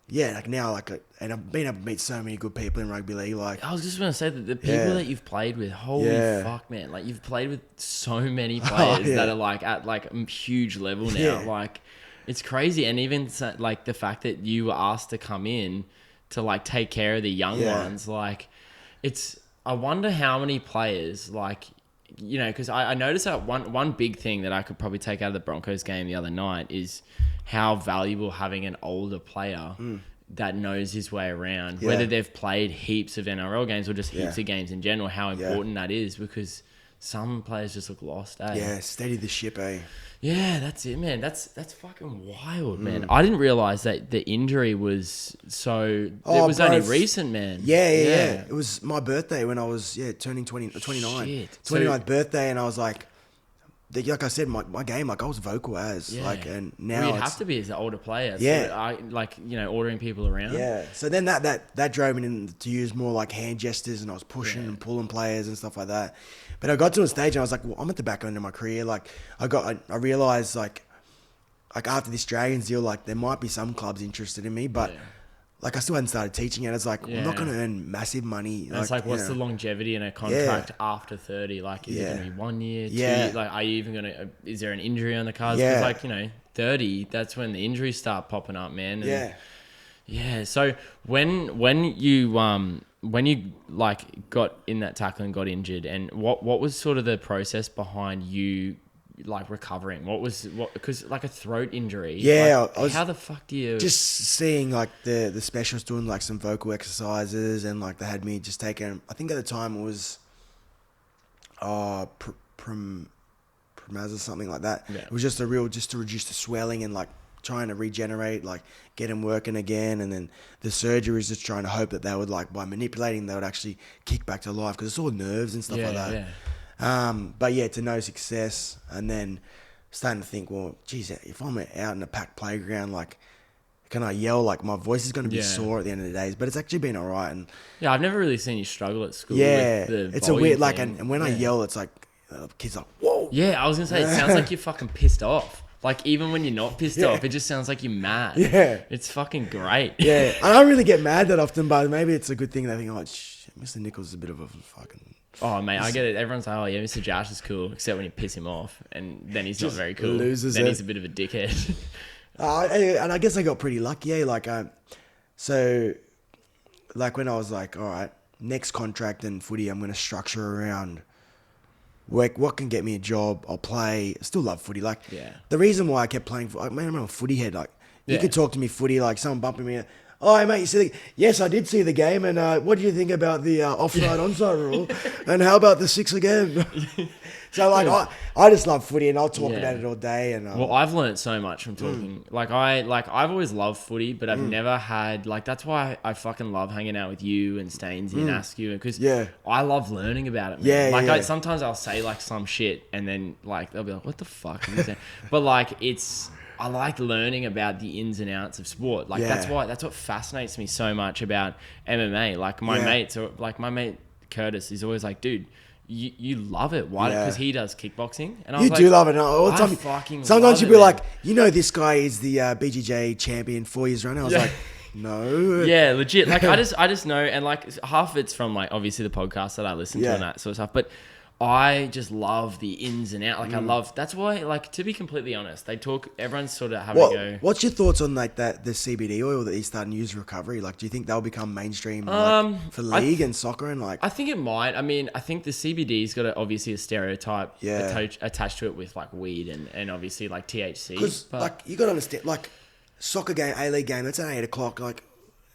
like now and I've been able to meet so many good people in rugby league. Like I was just gonna say that the people that you've played with, holy fuck, man! Like you've played with so many players that are like at like a huge level now. Yeah. Like it's crazy, and even like the fact that you were asked to come in to like take care of the young ones, like it's. I wonder how many players like. Because I noticed that one big thing that I could probably take out of the Broncos game the other night is how valuable having an older player that knows his way around, whether they've played heaps of NRL games or just heaps of games in general, how important that is, because some players just look lost, eh? Yeah, steady the ship, eh? Yeah, that's it, man. That's fucking wild, man. I didn't realize that the injury was so... it was only recent, man. Yeah. It was my birthday when I was turning 29. Shit. 29th birthday, and I was like... Like I said, my game, like I was vocal as, like, and now well, you'd have to be as an older player. Yeah. So I, ordering people around. Yeah. So then that drove me in to use more like hand gestures, and I was pushing and pulling players and stuff like that. But I got to a stage and I was like, well, I'm at the back end of my career. Like I realized like after this Dragons deal, like there might be some clubs interested in me, but like I still hadn't started teaching yet. It's like, I'm not going to earn massive money. And it's like, what's the longevity in a contract after 30? Like, is it going to be 1 year, 2 years? Like, are you even going to, is there an injury on the cards? Because like, 30, that's when the injuries start popping up, man. And yeah. So when you like got in that tackle and got injured, and what was sort of the process behind you like recovering? Because like a throat injury. Yeah, like, how the fuck do you just seeing like the specialists doing like some vocal exercises, and like they had me just taking. I think at the time it was Promaz or something like that. Yeah. It was just to reduce the swelling and like trying to regenerate, like get him working again, and then the surgery is just trying to hope that they would like by manipulating they would actually kick back to life, because it's all nerves and stuff like that. But yeah, to no success. And then starting to think, well, geez, if I'm out in a packed playground, like, can I yell? Like, my voice is going to be sore at the end of the day. But it's actually been all right. And Yeah, I've never really seen you struggle at school. yeah, with the it's a weird, like, thing. and when I yell, it's like, kids are like, whoa. Yeah, I was going to say, it sounds like you're fucking pissed off. Like, even when you're not pissed off, it just sounds like you're mad. Yeah. It's fucking great. Yeah. And I don't really get mad that often, but maybe it's a good thing. They think, oh, shit, Mr. Nicholls is a bit of a fucking... Oh, mate, I get it. Everyone's like, oh, yeah, Mr. Josh is cool, except when you piss him off. And then he's not very cool. Loses then it. He's a bit of a dickhead. And I guess I got pretty lucky, like, so, like, when I was like, all right, next contract in footy, I'm going to structure around what can get me a job. I'll play. I still love footy. Like, the reason why I kept playing, man, I'm a footy head. Like, you could talk to me footy, like, someone bumping me. Oh, hey, mate, you see yes, I did see the game. And what do you think about the offside onside rule? And how about the 6 again? So, like, I just love footy, and I'll talk about it all day. And well, I've learned so much from talking. I've always loved footy, but I've never had, like, that's why I fucking love hanging out with you and Stainsy and Askew, because I love learning about it, man. Sometimes I'll say, like, some shit, and then, like, they'll be like, what the fuck? But, like, I like learning about the ins and outs of sport. Like, that's what fascinates me so much about MMA. Like, my mates, or like my mate Curtis is always like, dude, you love it. Why? Because he does kickboxing. And I was do love it all the time. Fucking sometimes you'd be man. like, this guy is the BJJ champion 4 years running. I was like, no. Yeah, legit. Like, I just know, and like half of it's from, like, obviously the podcast that I listen to and that sort of stuff. But I just love the ins and outs. Like, that's why, like, to be completely honest, everyone's sort of having a go. What's your thoughts on, like, the CBD oil that he's starting to use recovery? Like, do you think they'll become mainstream for league and soccer and, like... I think it might. I mean, I think the CBD's got obviously a stereotype attached to it with, like, weed and obviously, like, THC. Because, like, you got to understand, like, soccer game, A-League game, that's at 8 o'clock. Like,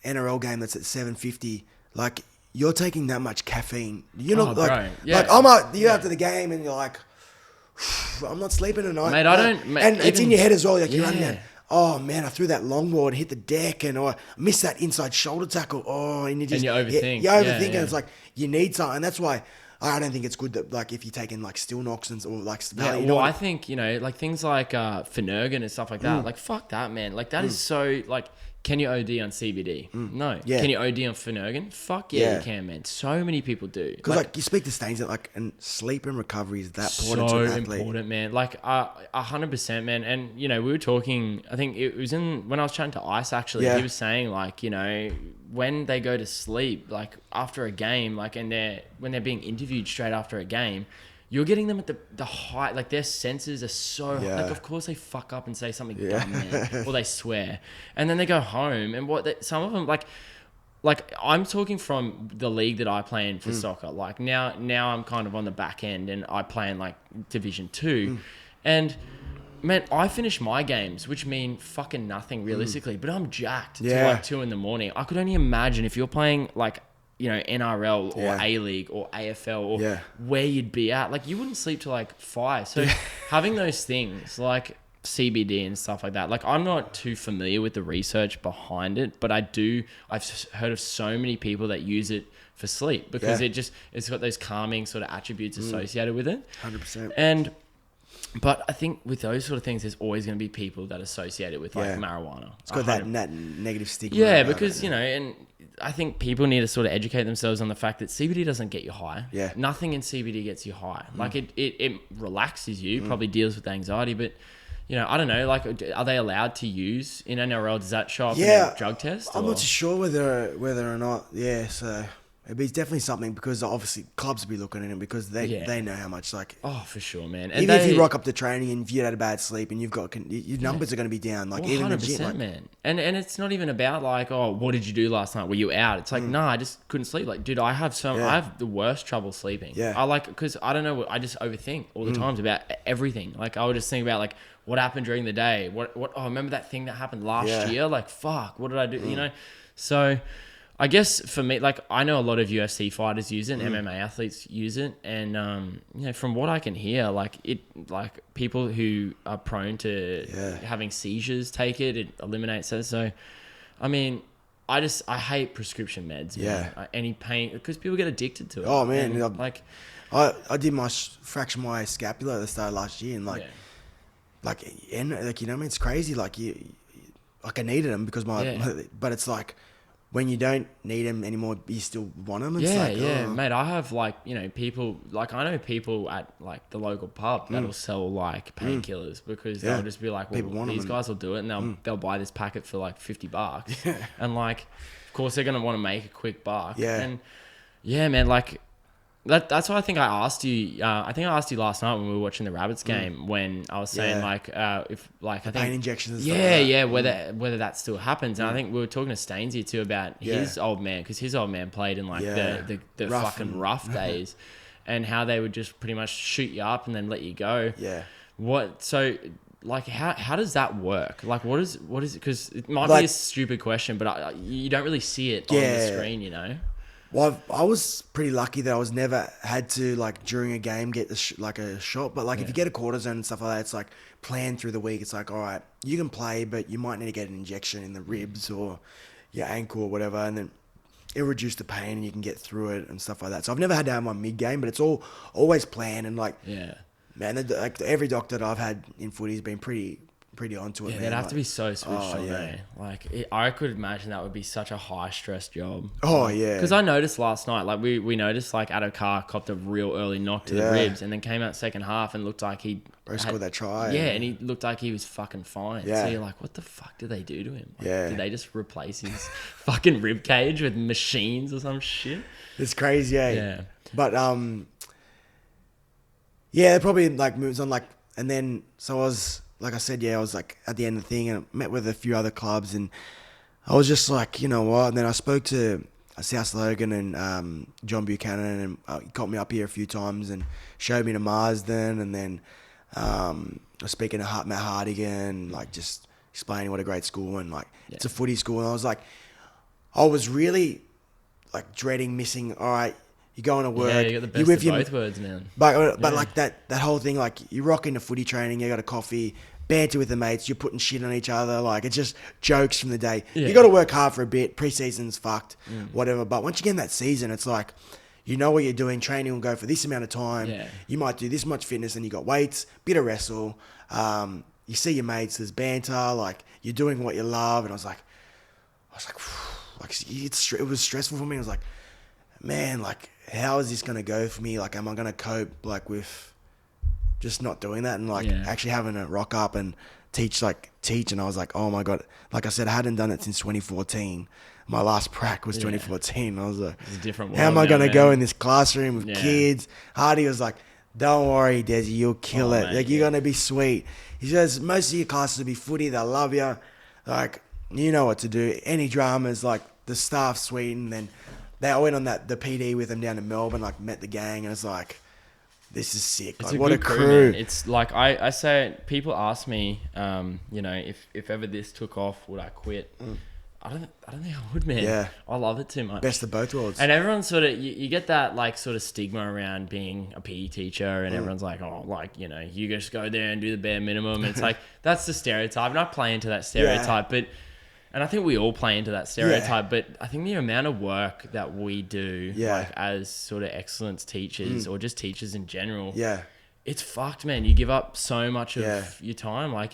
NRL game, that's at 7:50. Like... You're taking that much caffeine. You're not I'm out after the game and you're like, I'm not sleeping tonight. Mate, I don't. And it's in your head as well. Like, you're running down. Oh man, I threw that longboard, hit the deck, and I missed that inside shoulder tackle. Oh, and you overthink. You overthink, and it's like you need something. And that's why I don't think it's good that, like, if you're taking, like, still knocks or, like, I think, like, things like Finnegan and stuff like that. Like, fuck that, man. Like, that is so, like. Can you OD on CBD? No. Yeah. Can you OD on Finnegan? Fuck yeah, you can, man. So many people do. Because, like, you speak to Staines that, like, and sleep and recovery is that important to an athlete. So important, man. Like, 100%, man. And, we were talking, I think it was when I was chatting to Ice, actually, he was saying, like, when they go to sleep, like, after a game, like, and when they're being interviewed straight after a game, you're getting them at the height, like, their senses are so high. Like, of course they fuck up and say something dumb, man, or they swear, and then they go home and some of them, like I'm talking from the league that I play in for soccer. Like, now I'm kind of on the back end and I play in, like, Division 2, and man, I finish my games, which mean fucking nothing realistically, but I'm jacked to, like, 2 a.m. I could only imagine if you're playing, like, NRL or A-League or AFL or where you'd be at. Like, you wouldn't sleep till, like, 5. So having those things like CBD and stuff like that, like, I'm not too familiar with the research behind it, but I've heard of so many people that use it for sleep because it's got those calming sort of attributes associated with it. 100%. But I think with those sort of things, there's always going to be people that associate it with, like, marijuana. It's got that negative stigma. Yeah, because, and I think people need to sort of educate themselves on the fact that CBD doesn't get you high. Yeah. Nothing in CBD gets you high. Like, it relaxes you, probably deals with anxiety, but, I don't know, like, are they allowed to use in NRL? Does that show up in a drug test? I'm not too sure whether or not, so... It's definitely something, because obviously clubs will be looking at it because they know how much, like... Oh, for sure, man. And even if you rock up to training and if you had a bad sleep and you've got... Your numbers are going to be down. Like, even 100%, in the gym, like, man. And it's not even about, like, oh, what did you do last night? Were you out? It's like, nah, I just couldn't sleep. Like, dude, I have the worst trouble sleeping. Yeah. I because I don't know, I just overthink all the times about everything. Like, I would just think about, like, what happened during the day? Remember that thing that happened last year? Like, fuck, what did I do? So... I guess for me, like, I know a lot of UFC fighters use it, and MMA athletes use it, and from what I can hear, like, people who are prone to having seizures take it. It eliminates it. So, I mean, I hate prescription meds. Man. Any pain, because people get addicted to it. Oh man, and, like, I did fracture my scapula at the start of last year, and Yeah. like you know what I mean? It's crazy. Like I needed them because but it's like when you don't need them anymore, you still want them. It's Mate. I have people I know people at like the local pub that'll sell like painkillers because they'll just be like, well, People want these them. guys will do it, and they'll buy this packet for like $50, and like, of course they're gonna want to make a quick buck. And yeah, man, like. That's why I think I asked you. I think I asked you last night when we were watching the Rabbits game when I was saying if like I think pain injections. And stuff whether that still happens. And I think we were talking to Stainsy too about his old man because his old man played in like the fucking rough days, and how they would just pretty much shoot you up and then let you go. Yeah. What so. Like how does that work? Like what is it? Because it might Like, be a stupid question, but you don't really see it on the screen, you know. Well, I was pretty lucky that I was never had to like during a game get a shot. But like if you get a cortisone and stuff like that, it's like planned through the week. It's like, all right, you can play, but you might need to get an injection in the ribs or your ankle or whatever, and then it'll reduce the pain and you can get through it and stuff like that. So I've never had to have my mid game, but it's always planned and like man, like every doctor that I've had in footy has been pretty onto it. Yeah, man. they'd have like, to be so switched on there. Like, I could imagine that would be such a high stress job. Oh, yeah. Because I noticed last night, like we noticed like Addo copped a real early knock to the ribs, and then came out second half and looked like he scored that try. Yeah, and he looked like he was fucking fine. Yeah. So you're like, what the fuck did they do to him? Like, Yeah. Did they just replace his fucking rib cage with machines or some shit? It's crazy, eh? Yeah. But yeah, it probably like moves on like, and then so I was. Like I said, I was like at the end of the thing and I met with a few other clubs and I was just like, you know what? And then I spoke to South Logan and John Buchanan and he got me up here a few times and showed me to Marsden and then I was speaking to Matt Hardigan, like just explaining what a great school and like it's a footy school. And I was like, I was really like dreading missing, all right, you're going to work. Yeah, you got the best of both words, man. But like that whole thing, like you rock into footy training, you got a coffee, banter with the mates, you're putting shit on each other, like it's just jokes from the day. Yeah. You got to work hard for a bit. Pre-season's fucked, whatever. But once you get in that season, it's like you know what you're doing. Training will go for this amount of time. Yeah. You might do this much fitness, and you got weights, bit of wrestle. You see your mates, there's banter, like you're doing what you love. And I was like, it was stressful for me. I was like, man, like how is this gonna go for me? Like, am I gonna cope like with just not doing that and like actually having to rock up and teach? And I was like, oh my God, like I said, I hadn't done it since 2014. My last prac was 2014. I was like, it's a different how am I gonna go in this classroom with Yeah. kids? Hardy was like, don't worry, Dezy, you'll kill it. Mate, like you're gonna be sweet. He says most of your classes will be footy. They'll love you. Like you know what to do. Any dramas, like the staff's sweet. And then I went on the PD with them down in Melbourne. Like met the gang, and it's like, this is sick. It's like, a what good a crew. man. It's like I say, people ask me, you know, if ever this took off, would I quit? I don't think I would, man. Yeah. I love it too much. Best of both worlds. And everyone sort of, you get that like sort of stigma around being a PE teacher, and everyone's like, oh, like, you know, you just go there and do the bare minimum. And it's like, that's the stereotype. And I play into that stereotype, and I think we all play into that stereotype, but I think the amount of work that we do, like as sort of excellence teachers or just teachers in general, it's fucked, man. You give up so much of your time, like,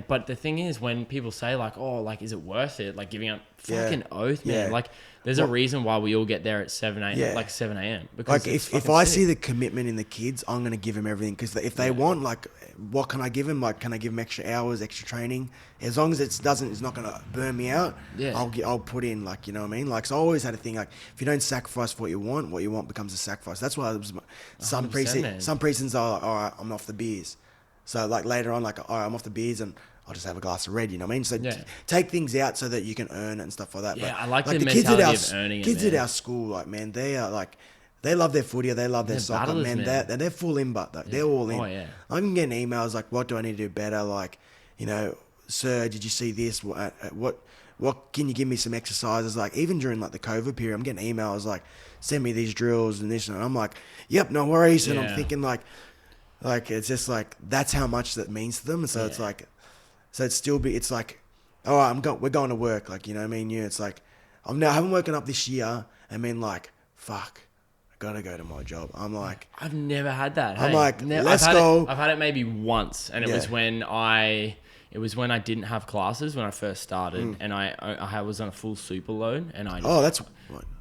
but the thing is, when people say like, oh, like, is it worth it? Like giving up fucking oath, man. Like, there's a reason why we all get there at 7 a.m. Like 7 a.m. Because like if I see the commitment in the kids, I'm gonna give them everything. Because if they want, like, what can I give them? Like, can I give them extra hours, extra training? As long as it's not gonna burn me out. I'll put in, like, you know what I mean. Like, so I always had a thing like, if you don't sacrifice what you want becomes a sacrifice. That's why it was some preseasons are like, all right, I'm off the beers. So like later on, like, all right, I'm off the beers and I'll just have a glass of red, you know what I mean? So take things out so that you can earn it and stuff like that. Yeah, but I like the kids mentality of earning it, kids man. at our school, like, man, they are like, they love their footy, they love their soccer, battlers, man. man. They're full in, but they're all in. Oh, yeah. I'm getting emails like, what do I need to do better? Like, you know, sir, did you see this? What can you give me some exercises? Like, even during like the COVID period, I'm getting emails like, send me these drills and this, and I'm like, yep, no worries. And I'm thinking like it's just like, that's how much that means to them. And so it's like, so it's like, all right, we're going to work. Like, you know what I mean? Yeah, it's like, I haven't woken up this year and been like, fuck, gotta go to my job. I'm like, I've never had that. I'm hey? like, Never, let's go. I've had it maybe once, and it Yeah. was when I didn't have classes when I first started, and I was on a full super load, and I just, Oh,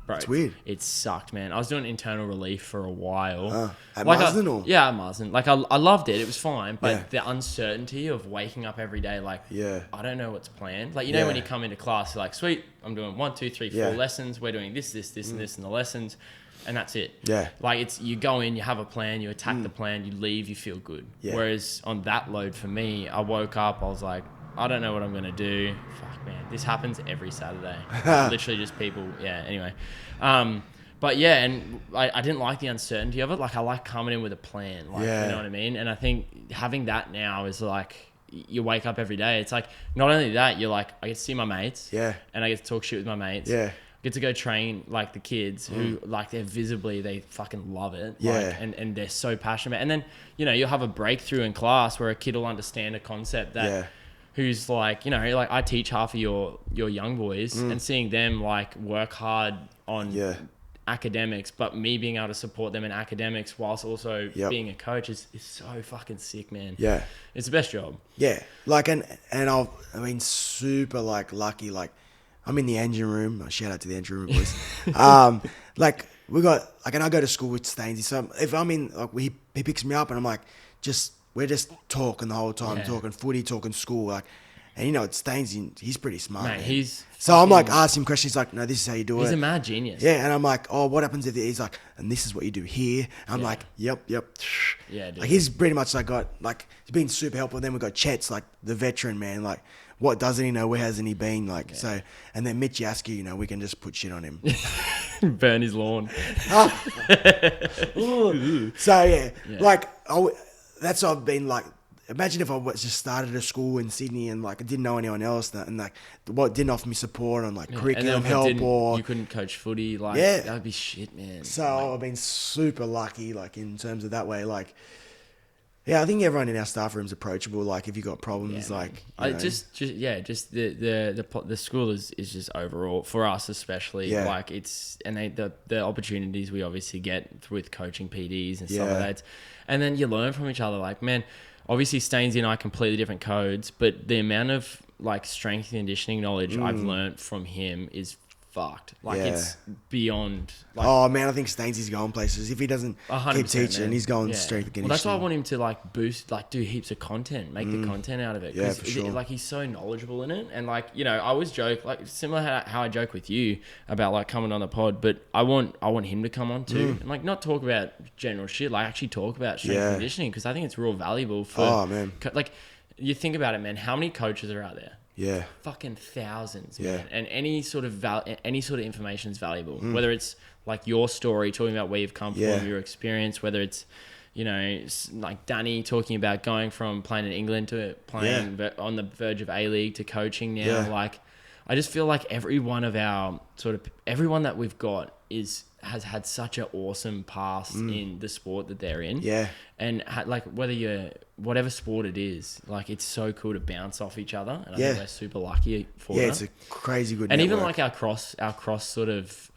that's weird. It sucked, man. I was doing internal relief for a while. At Marsden or? Yeah, at Marsden. Like I loved it. It was fine, but Yeah. the uncertainty of waking up every day, like Yeah. I don't know what's planned. Like you know when you come into class, you're like, sweet, I'm doing 1, 2, 3, 4 Yeah. lessons. We're doing this, and this in the lessons, and that's it. Yeah. Like it's you go in, you have a plan, you attack the plan, you leave, you feel good. Yeah. Whereas on that load for me, I woke up, I was like, I don't know what I'm gonna do. Fuck, man, this happens every Saturday. Literally just people. Yeah. Anyway. But yeah, and I didn't like the uncertainty of it. Like I like coming in with a plan. Like, Yeah. you know what I mean? And I think having that now is like, you wake up every day. It's like, not only that, you're like, I get to see my mates. Yeah. And I get to talk shit with my mates. Yeah. Get to go train like the kids who like they fucking love it. Yeah. Like, and they're so passionate. And then, you know, you'll have a breakthrough in class where a kid will understand a concept that who's like, you know, like I teach half of your young boys and seeing them like work hard on academics, but me being able to support them in academics whilst also being a coach is so fucking sick, man. Yeah. It's the best job. Yeah. Like, and I mean, super like lucky. Like, I'm in the engine room. Shout out to the engine room boys. Like we got like, and I go to school with Stainsy. So if I'm in, like, he picks me up, and I'm like, we're just talking the whole time, talking footy, talking school, like. And you know, it's Stainsy, he's pretty smart. Mate, man. he's so I'm like asking him questions. He's like, no, this is how you do it. He's a mad genius. Yeah, and I'm like, oh, what happens if he's like, and this is what you do here. I'm like, yep. Yeah, dude. Like he's pretty much like he's been super helpful. Then we got Chet's like the veteran man. Like, what doesn't he know? Where hasn't he been? Like, so, and then Mitch Yaski, you know, we can just put shit on him. Burn his lawn. So yeah, like that's what I've been like. Imagine if I was just started a school in Sydney and like I didn't know anyone else and like what didn't offer me support on like curriculum help or you couldn't coach footy, like that would be shit, man. So I've been super lucky, like in terms of that way. Like, yeah, I think everyone in our staff room is approachable. Like if you got problems, like just the school is just overall for us especially like it's and the opportunities we obviously get with coaching PDs and stuff like that, and then you learn from each other. Like, man. Obviously, Stainsy and I are completely different codes, but the amount of like strength and conditioning knowledge I've learnt from him is fucked. Like it's beyond. Like, oh man, I think Stainsy's going places. If he doesn't keep teaching, man. he's going strength and conditioning. Well, that's why I want him to like boost, like do heaps of content, make the content out of it. Yeah, for sure. Like he's so knowledgeable in it, and like, you know, I always joke like similar how I joke with you about like coming on the pod, but I want him to come on too, and like not talk about general shit, like actually talk about strength and conditioning because I think it's real valuable for. Like you think about it, man. How many coaches are out there? Yeah. Fucking thousands, man. And any sort of information is valuable. Whether it's like your story, talking about where you've come from, your experience, whether it's, you know, like Danny talking about going from playing in England to playing on the verge of A-League to coaching now. Yeah. Like, I just feel like everyone that we've got has had such an awesome past in the sport that they're in. Yeah. And like whatever sport it is, like it's so cool to bounce off each other. And I think we're super lucky for Yeah, that. it's a crazy good And network. even like our cross sort of,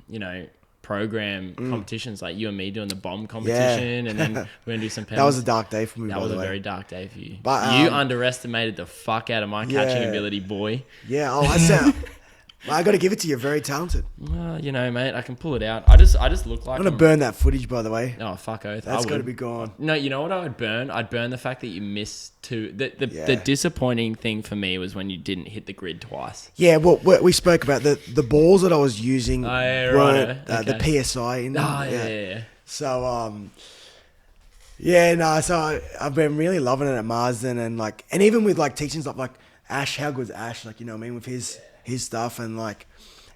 you know, program competitions, like you and me doing the bomb competition, and then we're going to do some That was a dark day for me, That by was the a way. very dark day for you. But, you underestimated the fuck out of my catching ability, boy. Yeah, I said, I got to give it to you. Very talented. Well, you know, mate, I can pull it out. I just look like I'm going to burn that footage, by the way. Oh, fuck oath. That's got to be gone. No, you know what I would burn? I'd burn the fact that you missed two. The disappointing thing for me was when you didn't hit the grid twice. Yeah, well, we spoke about the balls that I was using weren't okay. the PSI in them. Oh, yeah. So, so I've been really loving it at Marsden and even with like teaching stuff like Ash, how good's Ash? Like, you know what I mean? With his stuff and like,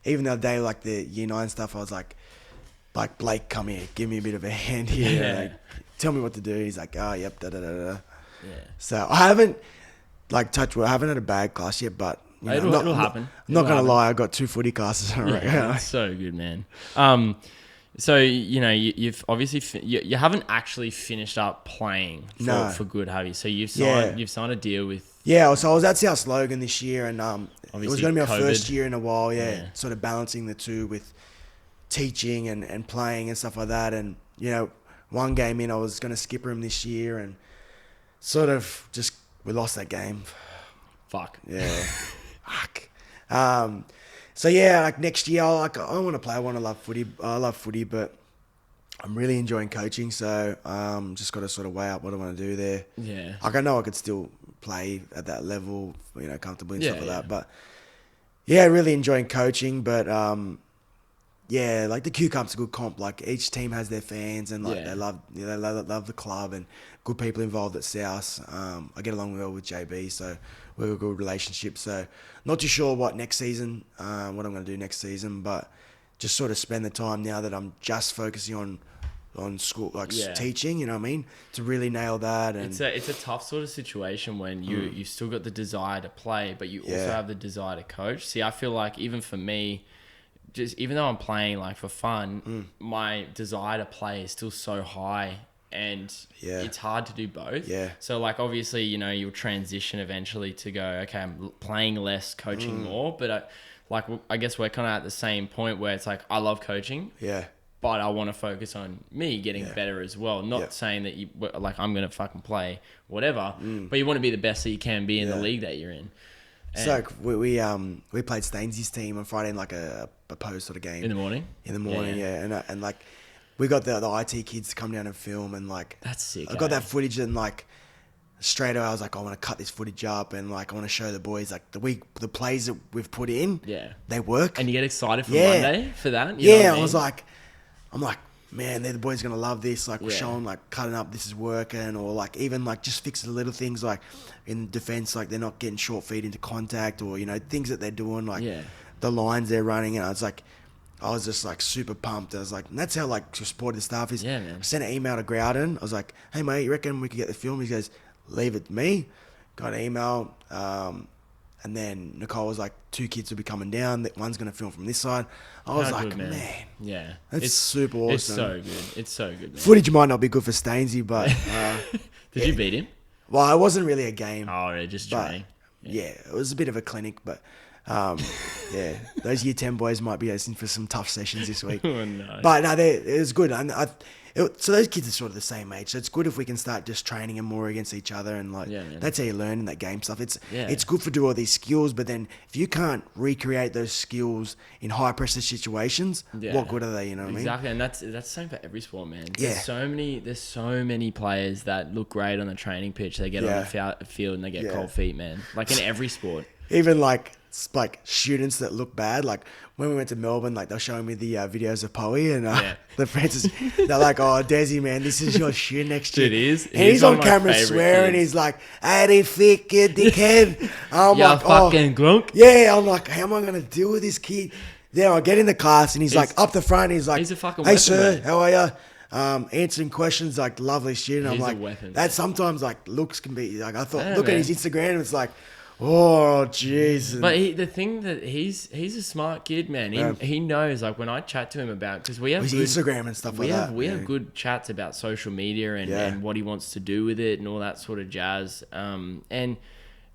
even the other day, like the year 9 stuff, I was like Blake, come here, give me a bit of a hand here. Yeah. Like, tell me what to do. He's like, oh, yep, da-da-da-da. Yeah. So I haven't, touch wood, I haven't had a bad class yet, but you know, it'll happen. I'm not going to lie, I got 2 footy classes in a row. That's so good, man. So, you know, you've obviously, you haven't actually finished up playing for good, have you? So you've signed a deal with... Yeah, so I was at South Logan this year and it was Obviously going to be my COVID. first year in a while, sort of balancing the two with teaching and playing and stuff like that. And, you know, one game in, I was going to skip room this year and sort of just, we lost that game. Fuck. Yeah. Fuck. So yeah, like next year, I want to play. I love footy, but I'm really enjoying coaching. So just got to sort of weigh up what I want to do there. Yeah. Like I know I could still play at that level, you know, comfortably and stuff like that. But yeah, really enjoying coaching. But yeah, like the Q Cup's a good comp. Like each team has their fans, and like they love the club and good people involved at South. I get along well with JB, so we have a good relationship. So not too sure what next season, what I'm going to do next season, but just sort of spend the time now that I'm just focusing on school, like teaching. You know what I mean? To really nail that. And it's a tough sort of situation when you still got the desire to play, but you also have the desire to coach. See, I feel like even for me, just even though I'm playing like for fun, my desire to play is still so high, and it's hard to do both. Yeah. So like obviously, you know, you'll transition eventually to go, okay, I'm playing less, coaching more, but I guess we're kind of at the same point where it's like I love coaching. Yeah. But I want to focus on me getting better as well. Not saying that you like I'm gonna fucking play whatever, but you want to be the best that you can be in the league that you're in. So we played Stainsy's team on Friday in like a post sort of game in the morning. And like we got the IT kids to come down and film, and like that's sick. I got that footage, and like straight away I was like, I want to cut this footage up, and like I want to show the boys like the plays that we've put in. Yeah, they work, and you get excited for Monday for that. You know what I mean? I was like, I'm like, man, they're the boys gonna love this. Like we're showing like cutting up, this is working, or like even like just fix the little things like in defense, like they're not getting short feet into contact, or you know things that they're doing, like the lines they're running. And I was just like super pumped. I was like, and that's how like supportive the staff is. Yeah, man. I sent an email to Groudon. I was like, hey mate, you reckon we could get the film? He goes, leave it to me. Got an email. And then Nicole was like, 2 kids will be coming down. One's going to film from this side. I was like, good, man. Yeah. It's super awesome. It's so good. It's so good, man. Footage might not be good for Stainsy, but... Did you beat him? Well, it wasn't really a game. Oh, yeah, just training. Yeah, it was a bit of a clinic, but... yeah, those Year 10 boys might be in for some tough sessions this week. Oh, no. But no, it was good. So those kids are sort of the same age. So it's good if we can start just training them more against each other, and like that's how you learn in that game stuff. It's good for do all these skills, but then if you can't recreate those skills in high pressure situations, what good are they? You know what I mean? Exactly, and that's the same for every sport, man. There's so many players that look great on the training pitch. They get on the field and they get cold feet, man. Like in every sport. Even like students that look bad, like when we went to Melbourne, like they're showing me the videos of Poey and the Francis. They're like, "Oh, Dezy, man, this is your shoe next year." It is. And he's on camera swearing. He's like, "I didn't fit, you dickhead." I'm like, fucking grunk. Yeah, I'm like, how am I gonna deal with this kid? Then I get in the class and he's like up the front. He's like, he's a fucking "Hey, weapon, sir, man. how are you?" Answering questions like lovely student. I'm like, a weapon. That sometimes like looks can be like I thought. Look at his Instagram. And it's like. Oh, jeez. But the thing that he's a smart kid, man. He knows, like, when I chat to him about... Because we have Instagram and stuff like that. We have good chats about social media and what he wants to do with it and all that sort of jazz. And,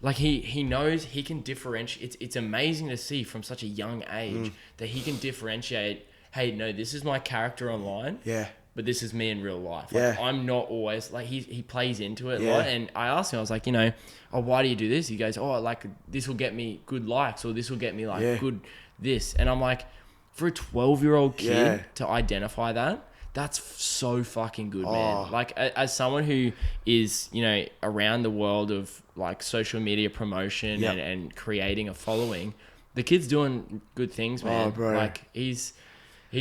like, he knows he can differentiate... It's amazing to see from such a young age that he can differentiate, hey, no, this is my character online. Yeah. But this is me in real life. Like, I'm not always... Like, he plays into it a lot. And I asked him, I was like, you know... Oh, why do you do this? He goes, oh, like, this will get me good likes, or this will get me, like, good this. And I'm like, for a 12-year-old kid to identify that, that's so fucking good, man. Like, as someone who is, you know, around the world of, like, social media promotion and creating a following, the kid's doing good things, man. Oh, bro. Like, he's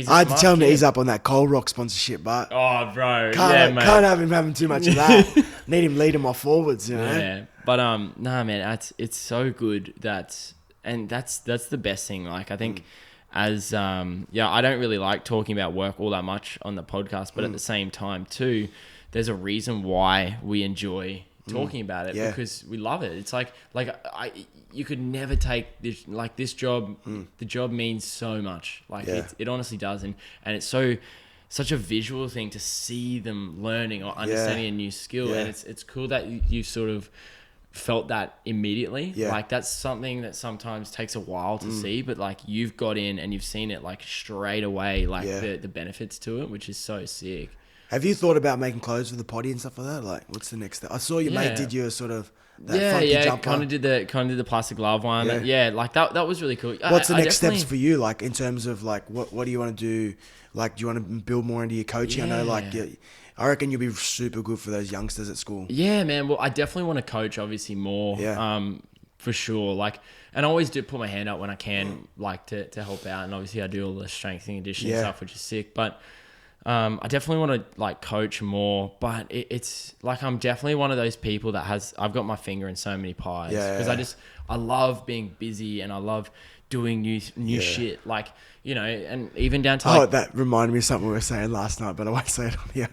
I had to tell him that he's up on that Cold Rock sponsorship, but... Oh, bro. Can't have him having too much of that. Need him leading my forwards, you know? Yeah. But, no, man, it's so good that's the best thing. Like, I think as, I don't really like talking about work all that much on the podcast, but at the same time, too, there's a reason why we enjoy talking about it because we love it. It's like you could never take this job. The job means so much. Like it honestly does, and it's such a visual thing to see them learning or understanding a new skill, and it's cool that you sort of felt that immediately. Yeah. Like that's something that sometimes takes a while to see, but like you've got in and you've seen it like straight away, like the benefits to it, which is so sick. Have you thought about making clothes for the potty and stuff like that? Like, what's the next step? I saw your mate did you a sort of funky jumper. Kind of did the plastic glove one. Like that was really cool. What's the next steps for you? Like in terms of like what do you want to do? Like, do you want to build more into your coaching? Yeah. I know, like, I reckon you'll be super good for those youngsters at school. Yeah, man. Well, I definitely want to coach, obviously, more. Yeah. For sure. Like, and I always do put my hand up when I can, like, to help out. And obviously, I do all the strength and conditioning stuff, which is sick. But I definitely want to like coach more. But it's like I'm definitely one of those people that I've got my finger in so many pies because I love being busy and I love doing new shit. Like, you know, and even down to like... that reminded me of something we were saying last night, but I won't say it on here.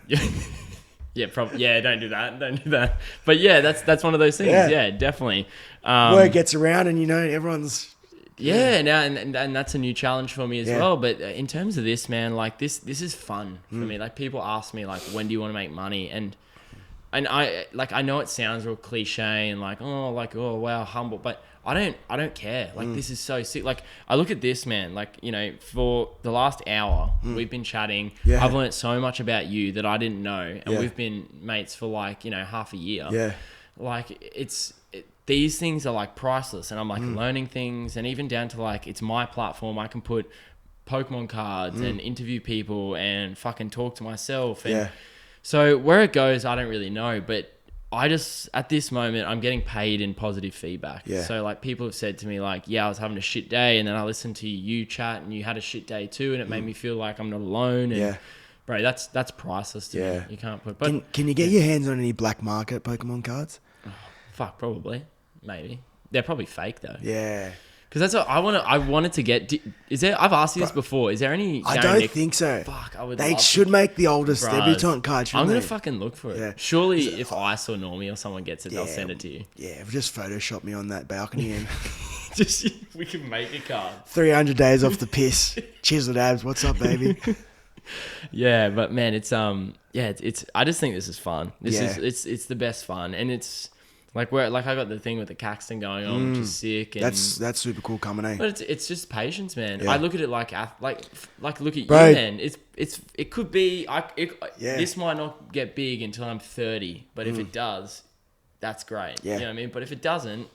Don't do that. But yeah, that's one of those things. Yeah, definitely. Word gets around and, you know, everyone's... Now and that's a new challenge for me as well. But in terms of this, man, like this is fun for me. Like people ask me like, when do you want to make money? And I know it sounds real cliche and like, oh wow, humble, but I don't care. Like this is so sick. Like I look at this, man, like, you know, for the last hour we've been chatting. I've learned so much about you that I didn't know. And we've been mates for like, you know, half a year. Yeah. Like these things are like priceless, and I'm like learning things, and even down to like, it's my platform. I can put Pokemon cards and interview people and fucking talk to myself. And so where it goes, I don't really know, but I just, at this moment, I'm getting paid in positive feedback. Yeah. So like people have said to me like, yeah, I was having a shit day, and then I listened to you chat and you had a shit day too. And it made me feel like I'm not alone. And bro, that's priceless to me. You can't put, but can you get your hands on any black market Pokemon cards? Fuck, probably. Maybe. They're probably fake though. Yeah. Because that's what I wanted to get. Is there? I've asked you this before. Is there any? I don't think so. Fuck, I would. They should make the oldest debutant card. I'm gonna fucking look for it. Yeah. Surely, if Ice or Normie or someone gets it, they'll send it to you. Yeah, just Photoshop me on that balcony and we can make a card. 300 days off the piss. Chiseled abs. What's up, baby? Yeah, but man, it's it's. I just think this is fun. It's the best fun, and it's. Like I got the thing with the Caxton going on, which is sick. And that's super cool coming, eh? But it's just patience, man. Yeah. I look at it like look at Bro. You, man. It could be this might not get big until I'm 30, but if it does, that's great. Yeah. You know what I mean? But if it doesn't,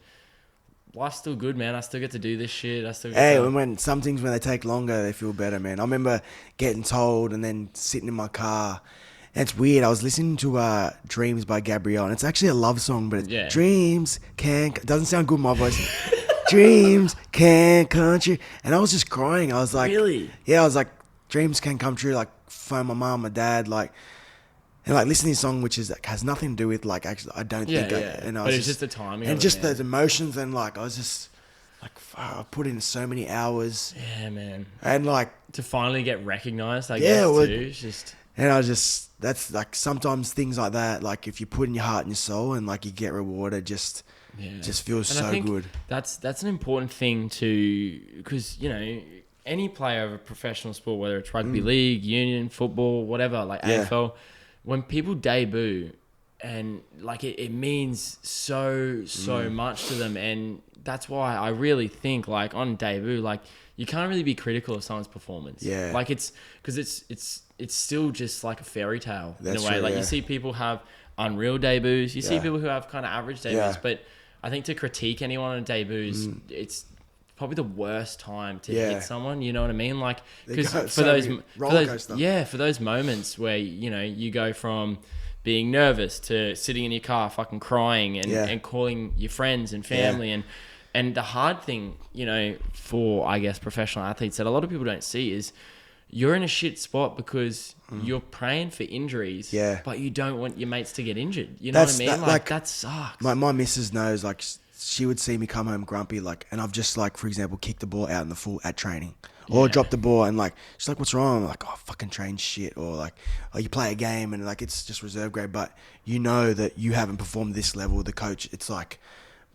life's still good, man. I still get to do this shit. When some things when they take longer, they feel better, man. I remember getting told and then sitting in my car. And it's weird. I was listening to Dreams by Gabrielle, and it's actually a love song, but it's Dreams can... Doesn't sound good in my voice. Dreams can come true. And I was just crying. I was like... Really? Yeah, I was like, dreams can come true. Like, phone my mom, my dad, like... And like listening to this song, which is like, has nothing to do with like, actually, I don't think... And I was but it's just the timing and of just it, those emotions, and like, I was just... Like, I put in so many hours. Yeah, man. And like... To finally get recognised, I guess, too. It's just... And I just, that's like sometimes things like that, like if you put in your heart and your soul and like you get rewarded, just feels and so I think good. That's an important thing to, because, you know, any player of a professional sport, whether it's rugby league, union, football, whatever, like AFL, when people debut and like it means so much to them. And that's why I really think like on debut, like you can't really be critical of someone's performance. Yeah. Like it's, because it's still just like a fairy tale in a way. Like you see people have unreal debuts. You see people who have kind of average debuts. But I think to critique anyone on debuts, it's probably the worst time to hit someone. You know what I mean? Like because for those moments where you know you go from being nervous to sitting in your car fucking crying and calling your friends and family and the hard thing, you know, for I guess professional athletes that a lot of people don't see is you're in a shit spot because you're praying for injuries, but you don't want your mates to get injured. You know what I mean? Like that sucks. My missus knows, like, she would see me come home grumpy, like, and I've just, like, for example, kicked the ball out in the full at training. Or dropped the ball and, like, she's like, what's wrong? I'm like, oh, fucking train shit. Or, like, oh, you play a game and, like, it's just reserve grade, but you know that you haven't performed this level. The coach, it's, like,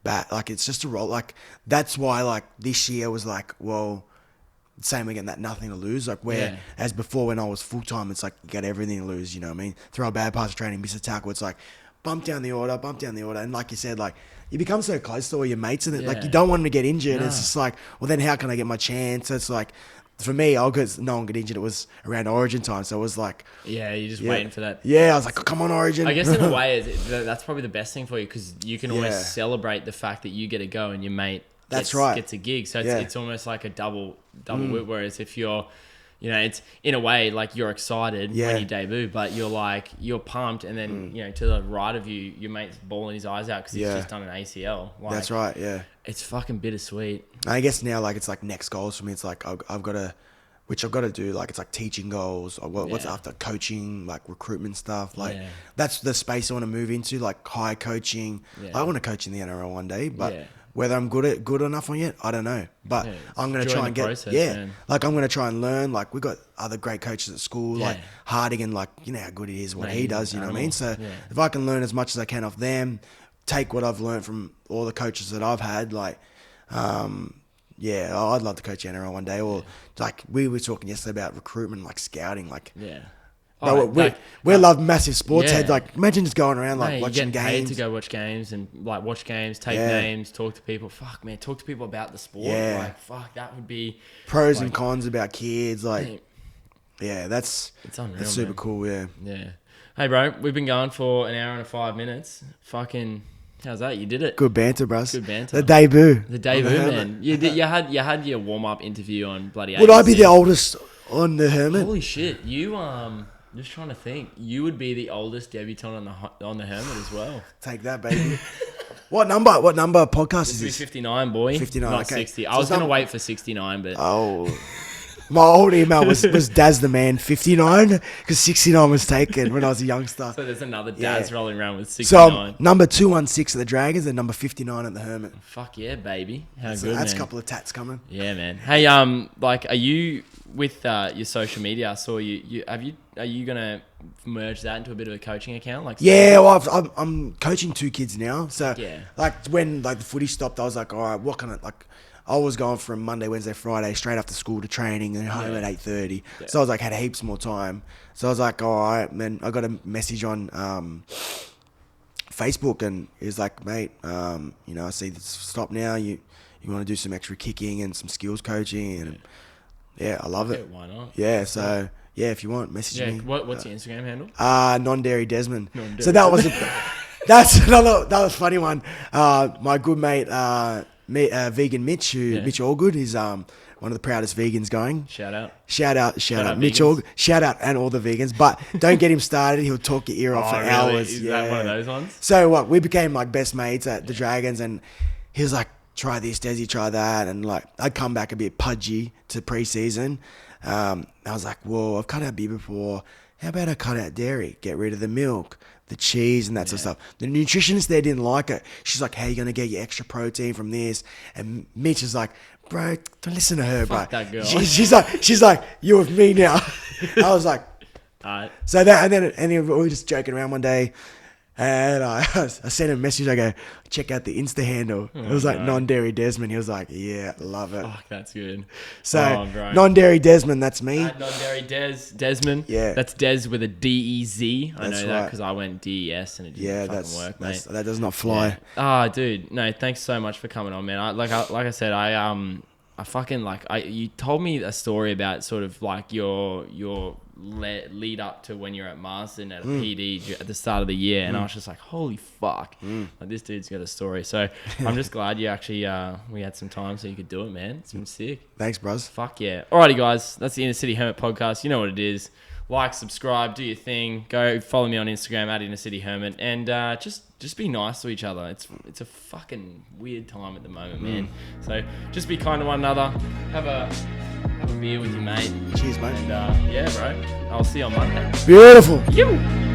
bad. Like, it's just a role. Like, that's why, like, this year was, like, well... Same again, that nothing to lose. Like as before when I was full time, it's like you got everything to lose. You know what I mean? Throw a bad pass of training, miss a tackle. It's like, bump down the order. And like you said, like, you become so close to all your mates, and like, you don't want them to get injured. It's just like, well, then how can I get my chance? So it's like, for me, because no one got injured, it was around Origin time. So it was like... Yeah, you're just waiting for that. Yeah, I was like, oh, come on, Origin. I guess in a way, that's probably the best thing for you, because you can always celebrate the fact that you get to go and your mate gets a gig. So it's almost like a double whip. Whereas if you're... You know, it's in a way like you're excited when you debut, but you're pumped, and then to the right of you, your mate's bawling his eyes out because he's just done an ACL. Like, that's right. Yeah, it's fucking bittersweet. I guess now, like, it's like next goals for me. It's like I've got to do. Like, it's like teaching goals. What's after coaching, like recruitment stuff. Like that's the space I want to move into. Like high coaching. Yeah. I want to coach in the NRL one day, but. Yeah. Whether I'm good enough on yet, I don't know. But I'm going to try and get... Process, like, I'm going to try and learn. Like, we've got other great coaches at school, like Hardigan, like, you know how good he is, what he does, you know what I mean? So if I can learn as much as I can off them, take what I've learned from all the coaches that I've had, like, I'd love to coach NRL one day. Or, like, we were talking yesterday about recruitment, like scouting, like... Yeah. We love massive sports heads. Like, imagine just going around, like, watching games. Paid to go watch games and, like, watch games, take names, talk to people. Fuck, man, talk to people about the sport. Yeah. Like, fuck, that would be... Pros and cons about kids, like... Yeah, that's unreal, that's super cool, yeah. Yeah. Hey, bro, we've been going for an hour and 5 minutes. Fucking... How's that? You did it. Good banter, bros. Good banter. The debut, man. You had your warm-up interview on bloody... Would I be the oldest on the Hermit? Holy shit, you... Just trying to think. You would be the oldest debutant on the Hermit as well. Take that, baby. What number podcast is this? 59, boy. 59, not 60. I was going to wait for 69, but... Oh. My old email was Daz the Man 59, because 69 was taken when I was a youngster. So there's another Daz rolling around with 69. So number 216 at the Dragons and number 59 at the Hermit. Fuck yeah, baby. How good, that's man. a couple of tats coming. Yeah, man. Hey, like, are you... With your social media, I saw you. Are you gonna merge that into a bit of a coaching account? Like, well, I'm coaching 2 kids now. So like when the footy stopped, I was like, all right, what can I like? I was going from Monday, Wednesday, Friday straight after school to training and home at 8:30. Yeah. So I was like, had heaps more time. So I was like, all right, man. I got a message on Facebook, and he was like, mate, I see this stop now. You want to do some extra kicking and some skills coaching and. Yeah, I love it. Why not? Yeah, so if you want, message me. What's your Instagram handle? Non-dairy Desmond. So that was that was a funny one. My good mate, vegan Mitch, Mitch Allgood, is one of the proudest vegans going. Shout out, Mitch Allgood. Shout out and all the vegans, but don't get him started. He'll talk your ear off for hours. Is that one of those ones? So we became like best mates at the Dragons, and he was like, try this, Dezy, try that. And like, I'd come back a bit pudgy to pre-season. I was like, whoa, I've cut out beer before. How about I cut out dairy? Get rid of the milk, the cheese, and that sort of stuff. The nutritionist there didn't like it. She's like, how are you going to get your extra protein from this? And Mitch is like, bro, don't listen to her, Fuck that girl. She's like, you're with me now. I was like, all right. So that, and then we were just joking around one day. And I sent him a message. I go, check out the Insta handle. It was like non-dairy Desmond. He was like, yeah, love it. Fuck, that's good. So non-dairy Desmond, that's me. Non-dairy Desmond. Yeah. That's Des with a D-E-Z. I know that because I went D-E-S and it didn't fucking work, mate. That does not fly. Oh, dude. No, thanks so much for coming on, man. Like I said, I fucking you told me a story about sort of like your lead up to when you're at Marsden at a PD at the start of the year, and I was just like, holy fuck, like this dude's got a story. So I'm just glad you actually we had some time so you could do it, man. It's been sick. Thanks, bros. Fuck yeah. Alrighty, guys, that's the Inner City Hermit podcast. You know what it is. Like, subscribe, do your thing. Go follow me on Instagram at Inner City Hermit, and just be nice to each other. It's a fucking weird time at the moment, man. So just be kind to one another. Have a beer with your mate. Cheers, mate. And yeah, bro. I'll see you on Monday. Beautiful. You.